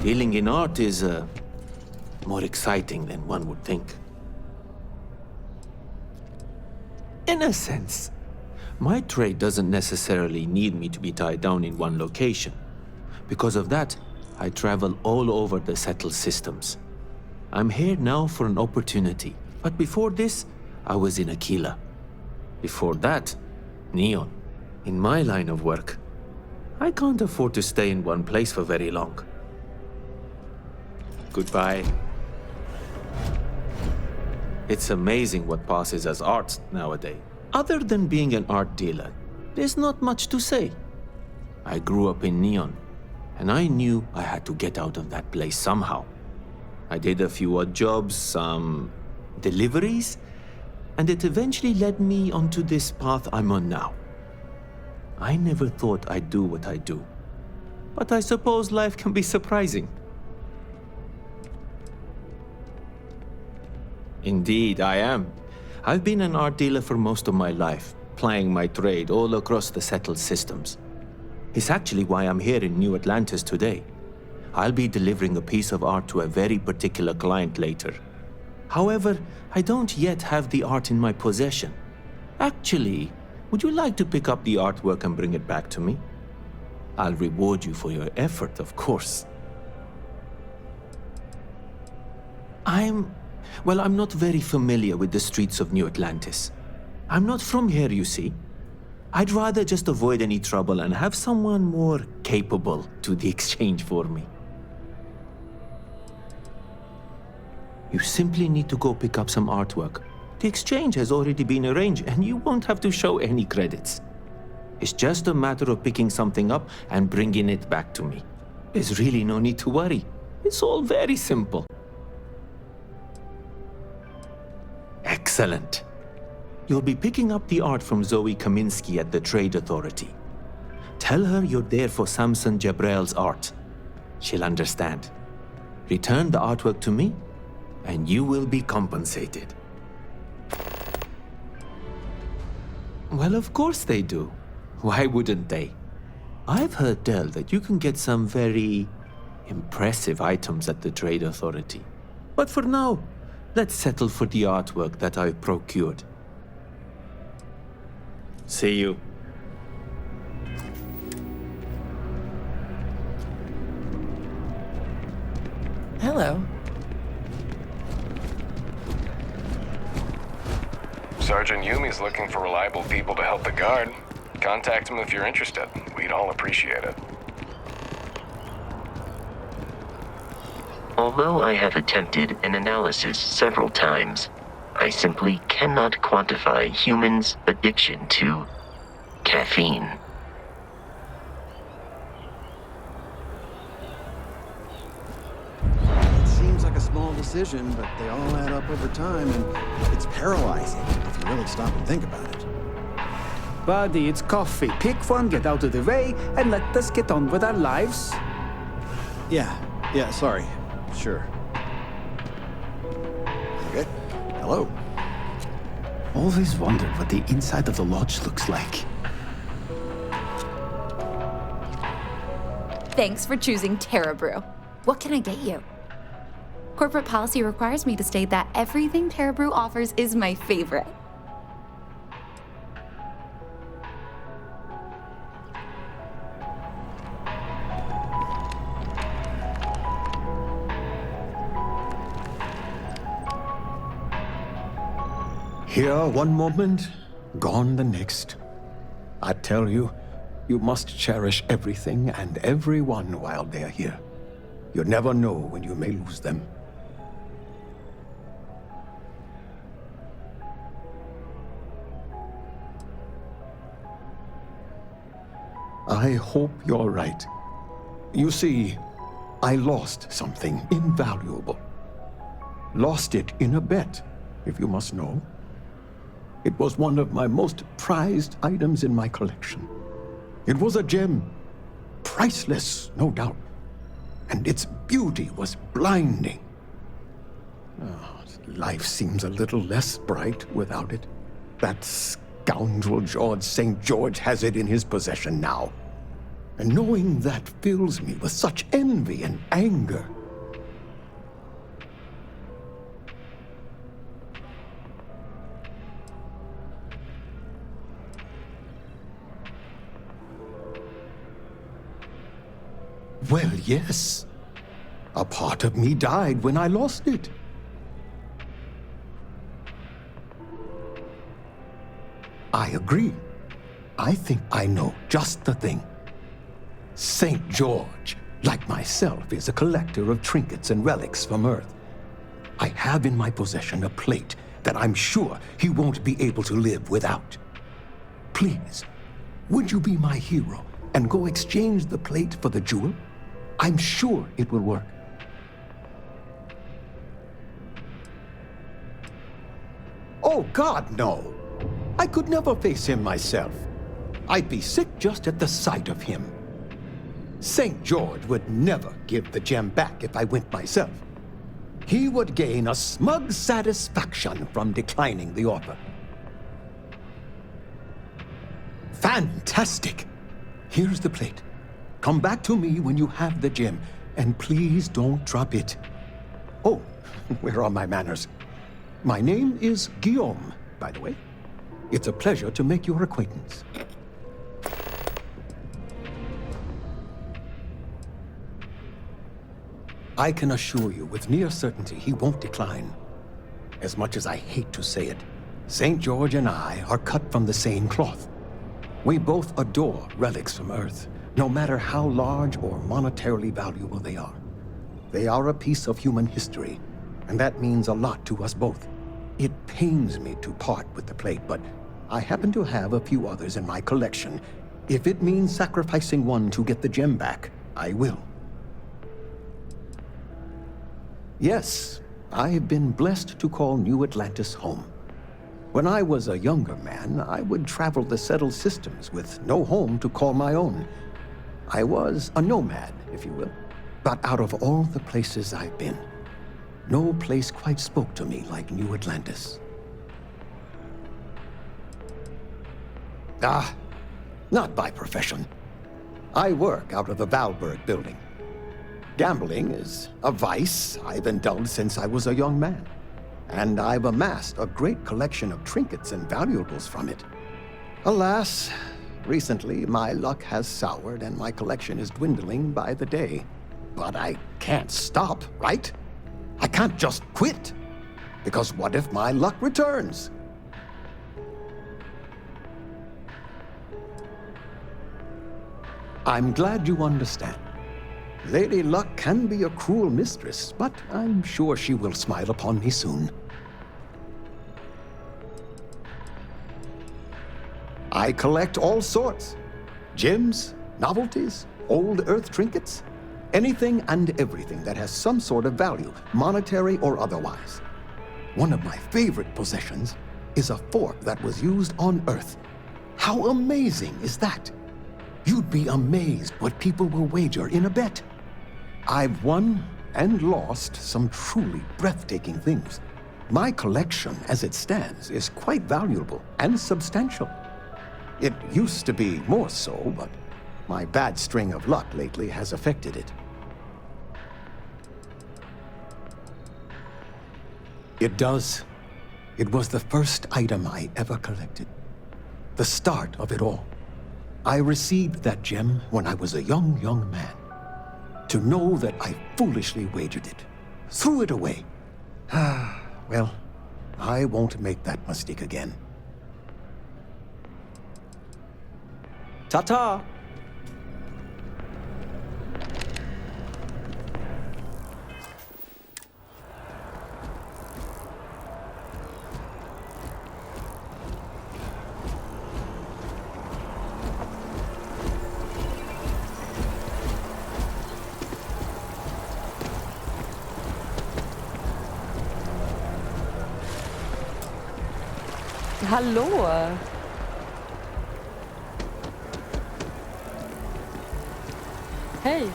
Dealing in art is more exciting than one would think. In a sense, my trade doesn't necessarily need me to be tied down in one location. Because of that, I travel all over the settled systems. I'm here now for an opportunity, but before this, I was in Aquila. Before that, Neon. In my line of work, I can't afford to stay in one place for very long. Goodbye. It's amazing what passes as art nowadays. Other than being an art dealer, there's not much to say. I grew up in Neon, and I knew I had to get out of that place somehow. I did a few odd jobs, some deliveries, and it eventually led me onto this path I'm on now. I never thought I'd do what I do, but I suppose life can be surprising. Indeed, I am. I've been an art dealer for most of my life, plying my trade all across the settled systems. It's actually why I'm here in New Atlantis today. I'll be delivering a piece of art to a very particular client later. However, I don't yet have the art in my possession. Actually, would you like to pick up the artwork and bring it back to me? I'll reward you for your effort, of course. I'm not very familiar with the streets of New Atlantis. I'm not from here, you see. I'd rather just avoid any trouble and have someone more capable do the exchange for me. You simply need to go pick up some artwork. The exchange has already been arranged and you won't have to show any credits. It's just a matter of picking something up and bringing it back to me. There's really no need to worry. It's all very simple. Excellent. You'll be picking up the art from Zoe Kaminsky at the Trade Authority. Tell her you're there for Samson Jabrel's art. She'll understand. Return the artwork to me, and you will be compensated. Well, of course they do. Why wouldn't they? I've heard tell that you can get some very impressive items at the Trade Authority. But for now, let's settle for the artwork that I've procured. See you. Hello. Sergeant Yumi's looking for reliable people to help the guard. Contact him if you're interested. We'd all appreciate it. Although I have attempted an analysis several times, I simply cannot quantify humans' addiction to caffeine. It seems like a small decision, but they all add up over time, and it's paralyzing if you really stop and think about it. Buddy, it's coffee. Pick one, get out of the way, and let us get on with our lives. Yeah, sorry. Sure. Okay. Hello. Always wondered what the inside of the lodge looks like. Thanks for choosing Terra Brew. What can I get you? Corporate policy requires me to state that everything Terra Brew offers is my favorite. Here one moment, gone the next. I tell you, you must cherish everything and everyone while they're here. You never know when you may lose them. I hope you're right. You see, I lost something invaluable. Lost it in a bet, if you must know. It was one of my most prized items in my collection. It was a gem, priceless, no doubt, and its beauty was blinding. Oh, life seems a little less bright without it. That scoundrel George St. George has it in his possession now. And knowing that fills me with such envy and anger. Well, yes. A part of me died when I lost it. I agree. I think I know just the thing. St. George, like myself, is a collector of trinkets and relics from Earth. I have in my possession a plate that I'm sure he won't be able to live without. Please, would you be my hero and go exchange the plate for the jewel? I'm sure it will work. Oh, God, no. I could never face him myself. I'd be sick just at the sight of him. St. George would never give the gem back if I went myself. He would gain a smug satisfaction from declining the offer. Fantastic! Here's the plate. Come back to me when you have the gem, and please don't drop it. Oh, where are my manners? My name is Guillaume, by the way. It's a pleasure to make your acquaintance. I can assure you with near certainty he won't decline. As much as I hate to say it, St. George and I are cut from the same cloth. We both adore relics from Earth, no matter how large or monetarily valuable they are. They are a piece of human history, and that means a lot to us both. It pains me to part with the plate, but I happen to have a few others in my collection. If it means sacrificing one to get the gem back, I will. Yes, I've been blessed to call New Atlantis home. When I was a younger man, I would travel the settled systems with no home to call my own. I was a nomad, if you will. But out of all the places I've been, no place quite spoke to me like New Atlantis. Not by profession. I work out of the Valberg building. Gambling is a vice I've indulged since I was a young man, and I've amassed a great collection of trinkets and valuables from it. Alas, recently my luck has soured and my collection is dwindling by the day. But I can't stop, right? I can't just quit, because what if my luck returns? I'm glad you understand. Lady Luck can be a cruel mistress, but I'm sure she will smile upon me soon. I collect all sorts. Gems, novelties, old Earth trinkets, anything and everything that has some sort of value, monetary or otherwise. One of my favorite possessions is a fork that was used on Earth. How amazing is that? You'd be amazed what people will wager in a bet. I've won and lost some truly breathtaking things. My collection, as it stands, is quite valuable and substantial. It used to be more so, but my bad string of luck lately has affected it. It does. It was the first item I ever collected. The start of it all. I received that gem when I was a young man. To know that I foolishly wagered it, threw it away. Well, I won't make that mistake again. Ta-ta! Hallo. Hey.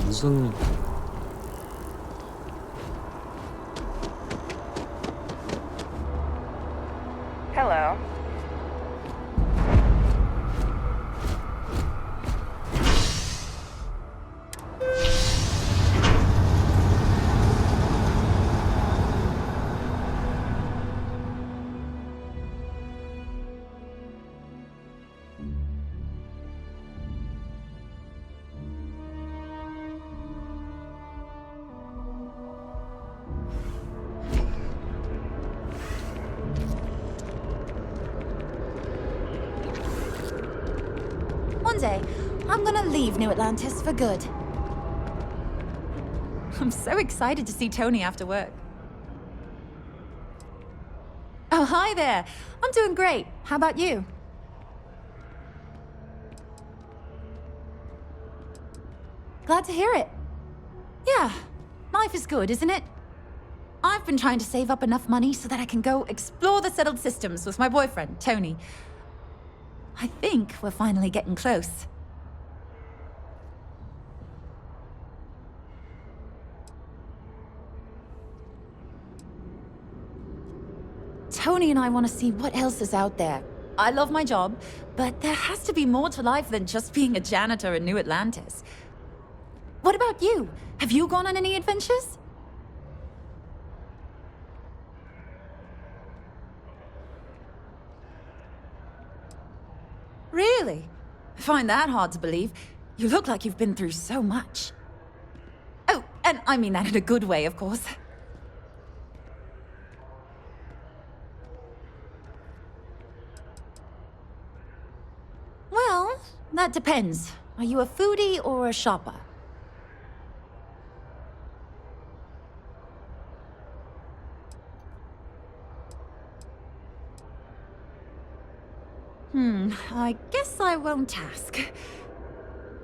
무슨 Hello. One day, I'm gonna leave New Atlantis for good. I'm so excited to see Tony after work. Oh, hi there. I'm doing great. How about you? Glad to hear it. Yeah, life is good, isn't it? I've been trying to save up enough money so that I can go explore the settled systems with my boyfriend, Tony. I think we're finally getting close. Tony and I want to see what else is out there. I love my job, but there has to be more to life than just being a janitor in New Atlantis. What about you? Have you gone on any adventures? Really? I find that hard to believe. You look like you've been through so much. Oh, and I mean that in a good way, of course. Well, that depends. Are you a foodie or a shopper? I guess I won't ask.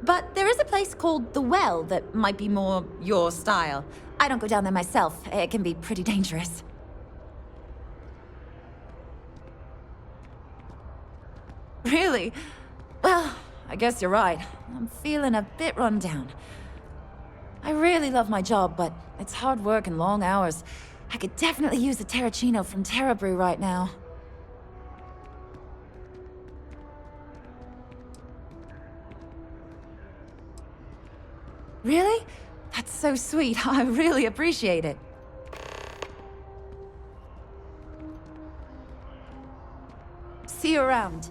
But there is a place called The Well that might be more your style. I don't go down there myself. It can be pretty dangerous. Really? Well, I guess you're right. I'm feeling a bit run down. I really love my job, but it's hard work and long hours. I could definitely use a Terracino from Terra Brew right now. Really? That's so sweet. I really appreciate it. See you around.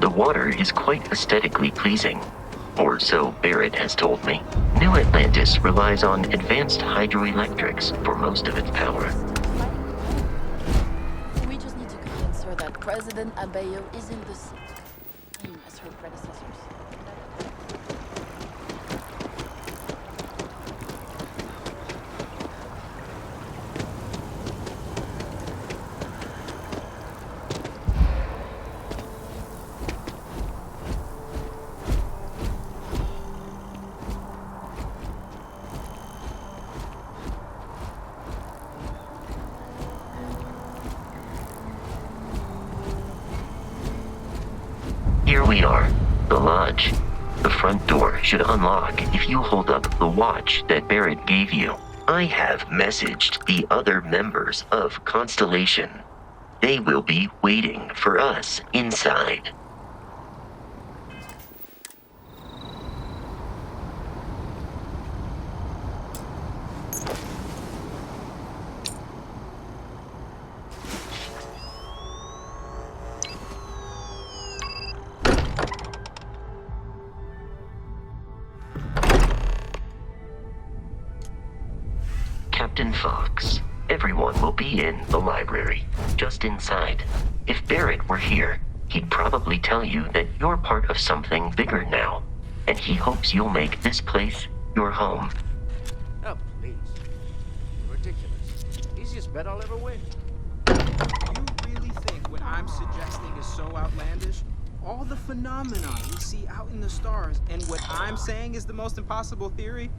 The water is quite aesthetically pleasing, or so Barrett has told me. New Atlantis relies on advanced hydroelectrics for most of its power. We just need to convince her that President Abeyo isn't the same as her predecessors. Here we are, the lodge. The front door should unlock if you hold up the watch that Barrett gave you. I have messaged the other members of Constellation. They will be waiting for us inside. Captain Fox, everyone will be in the library, just inside. If Barrett were here, he'd probably tell you that you're part of something bigger now. and he hopes you'll make this place your home. Oh, please. Ridiculous. Easiest bet I'll ever win. You really think what I'm suggesting is so outlandish? All the phenomena we see out in the stars, and what I'm saying is the most impossible theory?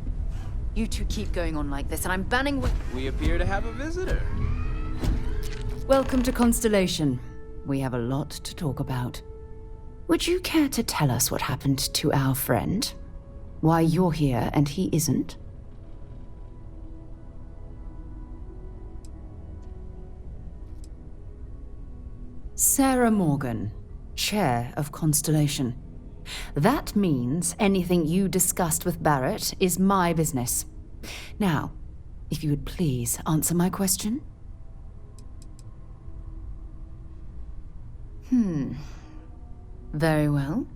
You two keep going on like this, and I'm banning. We appear to have a visitor. Welcome to Constellation. We have a lot to talk about. Would you care to tell us what happened to our friend? Why you're here and he isn't? Sarah Morgan, Chair of Constellation. That means anything you discussed with Barrett is my business. Now, if you would please answer my question. Very well.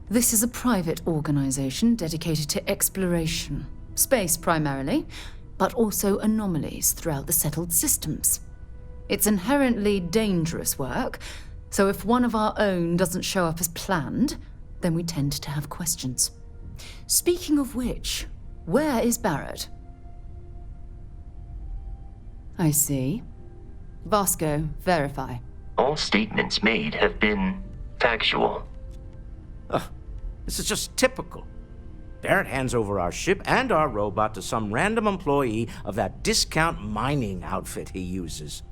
This is a private organization dedicated to exploration. Space primarily, but also anomalies throughout the settled systems. It's inherently dangerous work, so if one of our own doesn't show up as planned, then we tend to have questions. Speaking of which, where is Barrett? I see. Vasco, verify. All statements made have been factual. This is just typical. Barrett hands over our ship and our robot to some random employee of that discount mining outfit he uses.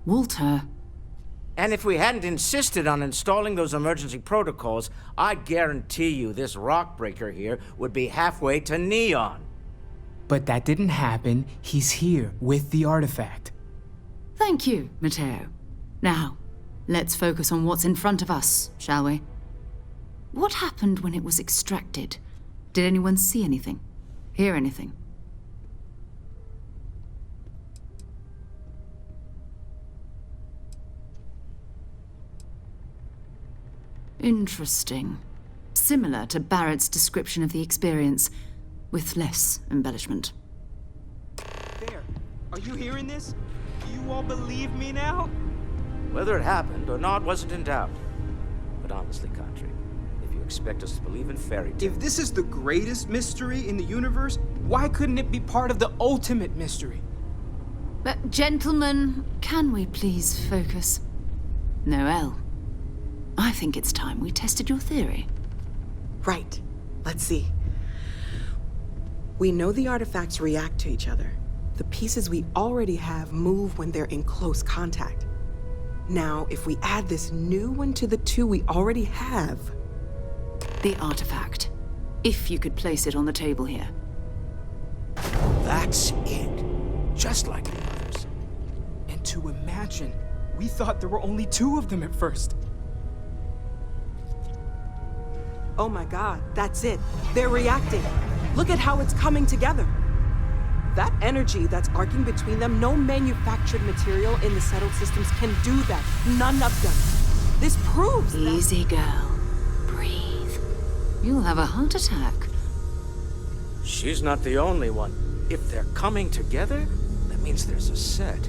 Walter. And if we hadn't insisted on installing those emergency protocols, I guarantee you this rock breaker here would be halfway to Neon. But that didn't happen. He's here with the artifact. Thank you, Matteo. Now, let's focus on what's in front of us, shall we? What happened when it was extracted? Did anyone see anything? Hear anything? Interesting. Similar to Barrett's description of the experience, with less embellishment. There. Are you hearing this? Do you all believe me now? Whether it happened or not wasn't in doubt. But honestly, Country, if you expect us to believe in fairy tales... If this is the greatest mystery in the universe, why couldn't it be part of the ultimate mystery? But, gentlemen, can we please focus? Noelle, I think it's time we tested your theory. Right. Let's see. We know the artifacts react to each other. The pieces we already have move when they're in close contact. Now, if we add this new one to the two we already have... The artifact. If you could place it on the table here. That's it. Just like the others. And to imagine, we thought there were only 2 of them at first. Oh my god, that's it. They're reacting. Look at how it's coming together. That energy that's arcing between them, no manufactured material in the settled systems can do that. None of them. This proves that... Easy, girl. Breathe. You'll have a heart attack. She's not the only one. If they're coming together, that means there's a set.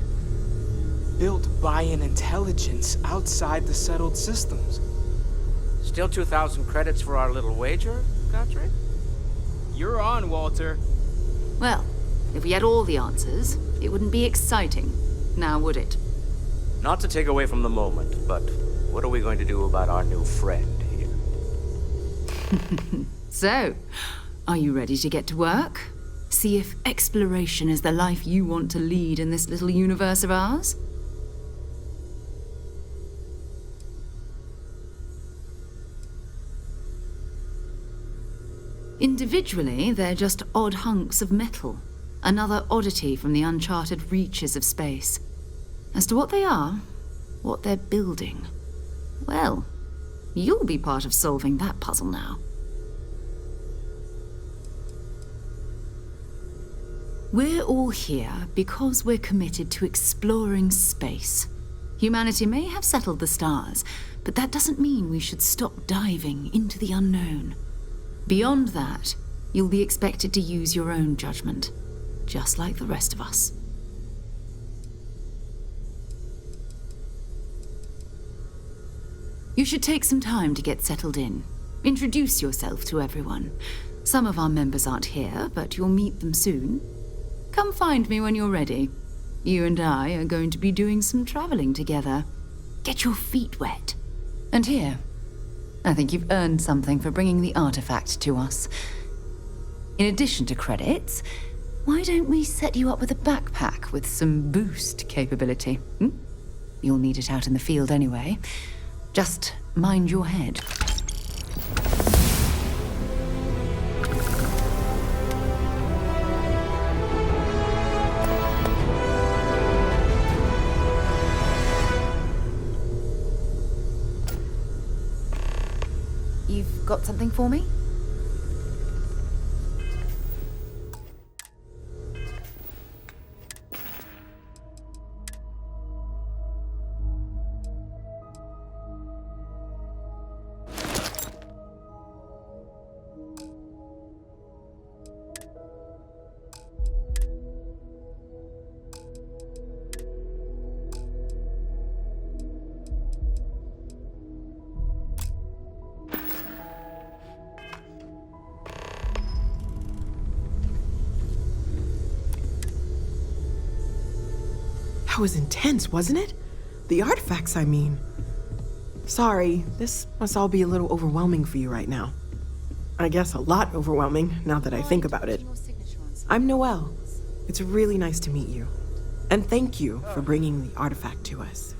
Built by an intelligence outside the settled systems. Still 2,000 credits for our little wager, Country? You're on, Walter. Well, if we had all the answers, it wouldn't be exciting, now would it? Not to take away from the moment, but what are we going to do about our new friend here? So, are you ready to get to work? See if exploration is the life you want to lead in this little universe of ours? Individually, they're just odd hunks of metal. Another oddity from the uncharted reaches of space. As to what they are, what they're building, well, you'll be part of solving that puzzle now. We're all here because we're committed to exploring space. Humanity may have settled the stars, but that doesn't mean we should stop diving into the unknown. Beyond that, you'll be expected to use your own judgment, just like the rest of us. You should take some time to get settled in. Introduce yourself to everyone. Some of our members aren't here, but you'll meet them soon. Come find me when you're ready. You and I are going to be doing some traveling together. Get your feet wet. And here, I think you've earned something for bringing the artifact to us. In addition to credits, why don't we set you up with a backpack with some boost capability? You'll need it out in the field anyway. Just mind your head. You've got something for me? That was intense, wasn't it? The artifacts, I mean. Sorry, this must all be a little overwhelming for you right now. I guess a lot overwhelming, now that I think about it. I'm Noelle. It's really nice to meet you. And thank you for bringing the artifact to us.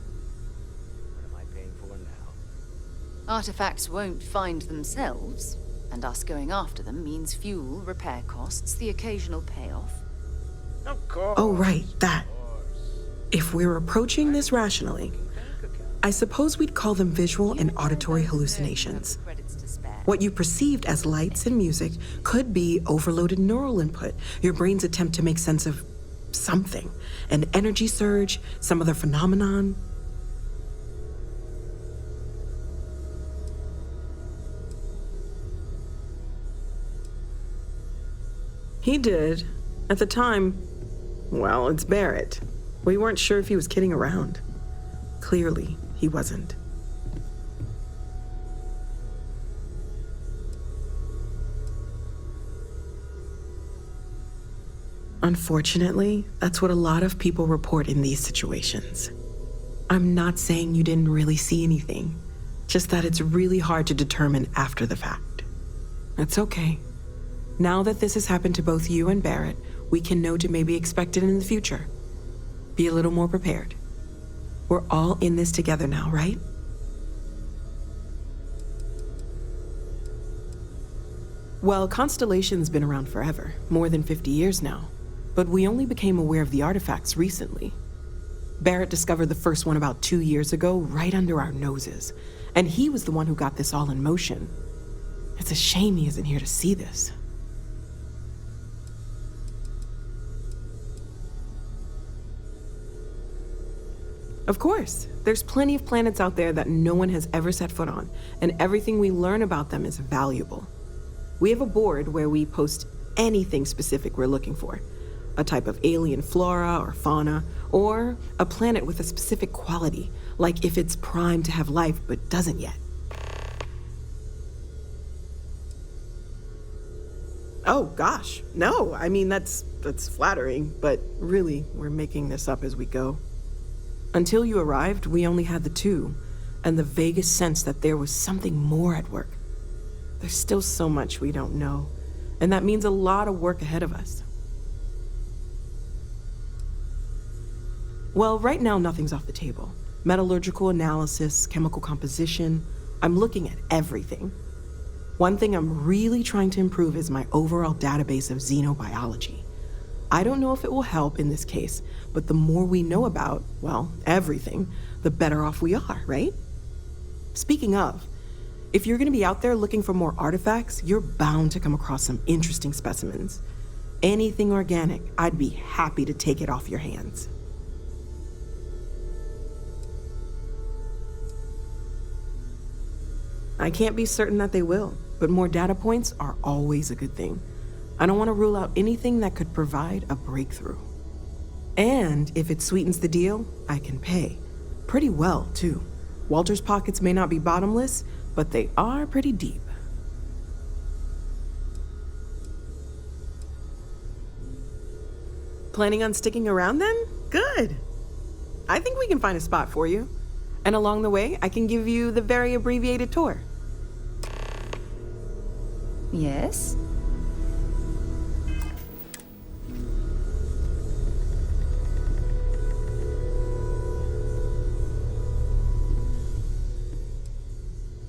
Artifacts won't find themselves, and us going after them means fuel, repair costs, the occasional payoff. Oh, right, that. If we're approaching this rationally, I suppose we'd call them visual and auditory hallucinations. What you perceived as lights and music could be overloaded neural input, your brain's attempt to make sense of something, an energy surge, some other phenomenon. He did. At the time, well, it's Barrett. We weren't sure if he was kidding around. Clearly, he wasn't. Unfortunately, that's what a lot of people report in these situations. I'm not saying you didn't really see anything, just that it's really hard to determine after the fact. It's okay. Now that this has happened to both you and Barrett, we can know to maybe expect it in the future. Be a little more prepared. We're all in this together now, right? Well, Constellation's been around forever, more than 50 years now. But we only became aware of the artifacts recently. Barrett discovered the first one about 2 years ago, right under our noses. And he was the one who got this all in motion. It's a shame he isn't here to see this. Of course, there's plenty of planets out there that no one has ever set foot on, and everything we learn about them is valuable. We have a board where we post anything specific we're looking for. A type of alien flora or fauna, or a planet with a specific quality, like if it's primed to have life but doesn't yet. Oh gosh, no, I mean that's flattering, but really, we're making this up as we go. Until you arrived, we only had the two, and the vaguest sense that there was something more at work. There's still so much we don't know, and that means a lot of work ahead of us. Well, right now nothing's off the table. Metallurgical analysis, chemical composition, I'm looking at everything. One thing I'm really trying to improve is my overall database of xenobiology. I don't know if it will help in this case, but the more we know about, well, everything, the better off we are, right? Speaking of, if you're gonna be out there looking for more artifacts, you're bound to come across some interesting specimens. Anything organic, I'd be happy to take it off your hands. I can't be certain that they will, but more data points are always a good thing. I don't want to rule out anything that could provide a breakthrough. And if it sweetens the deal, I can pay. Pretty well, too. Walter's pockets may not be bottomless, but they are pretty deep. Planning on sticking around then? Good. I think we can find a spot for you. And along the way, I can give you the very abbreviated tour. Yes?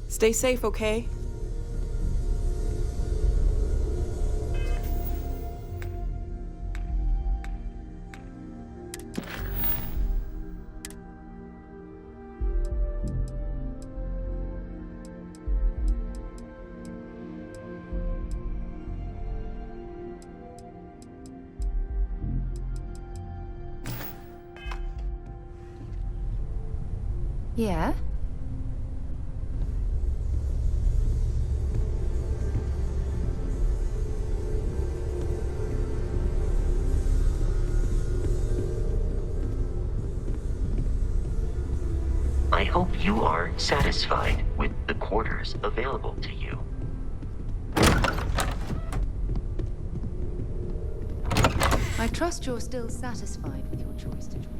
Stay safe, okay? Yeah? I hope you are satisfied with the quarters available to you. I trust you're still satisfied with your choice to join.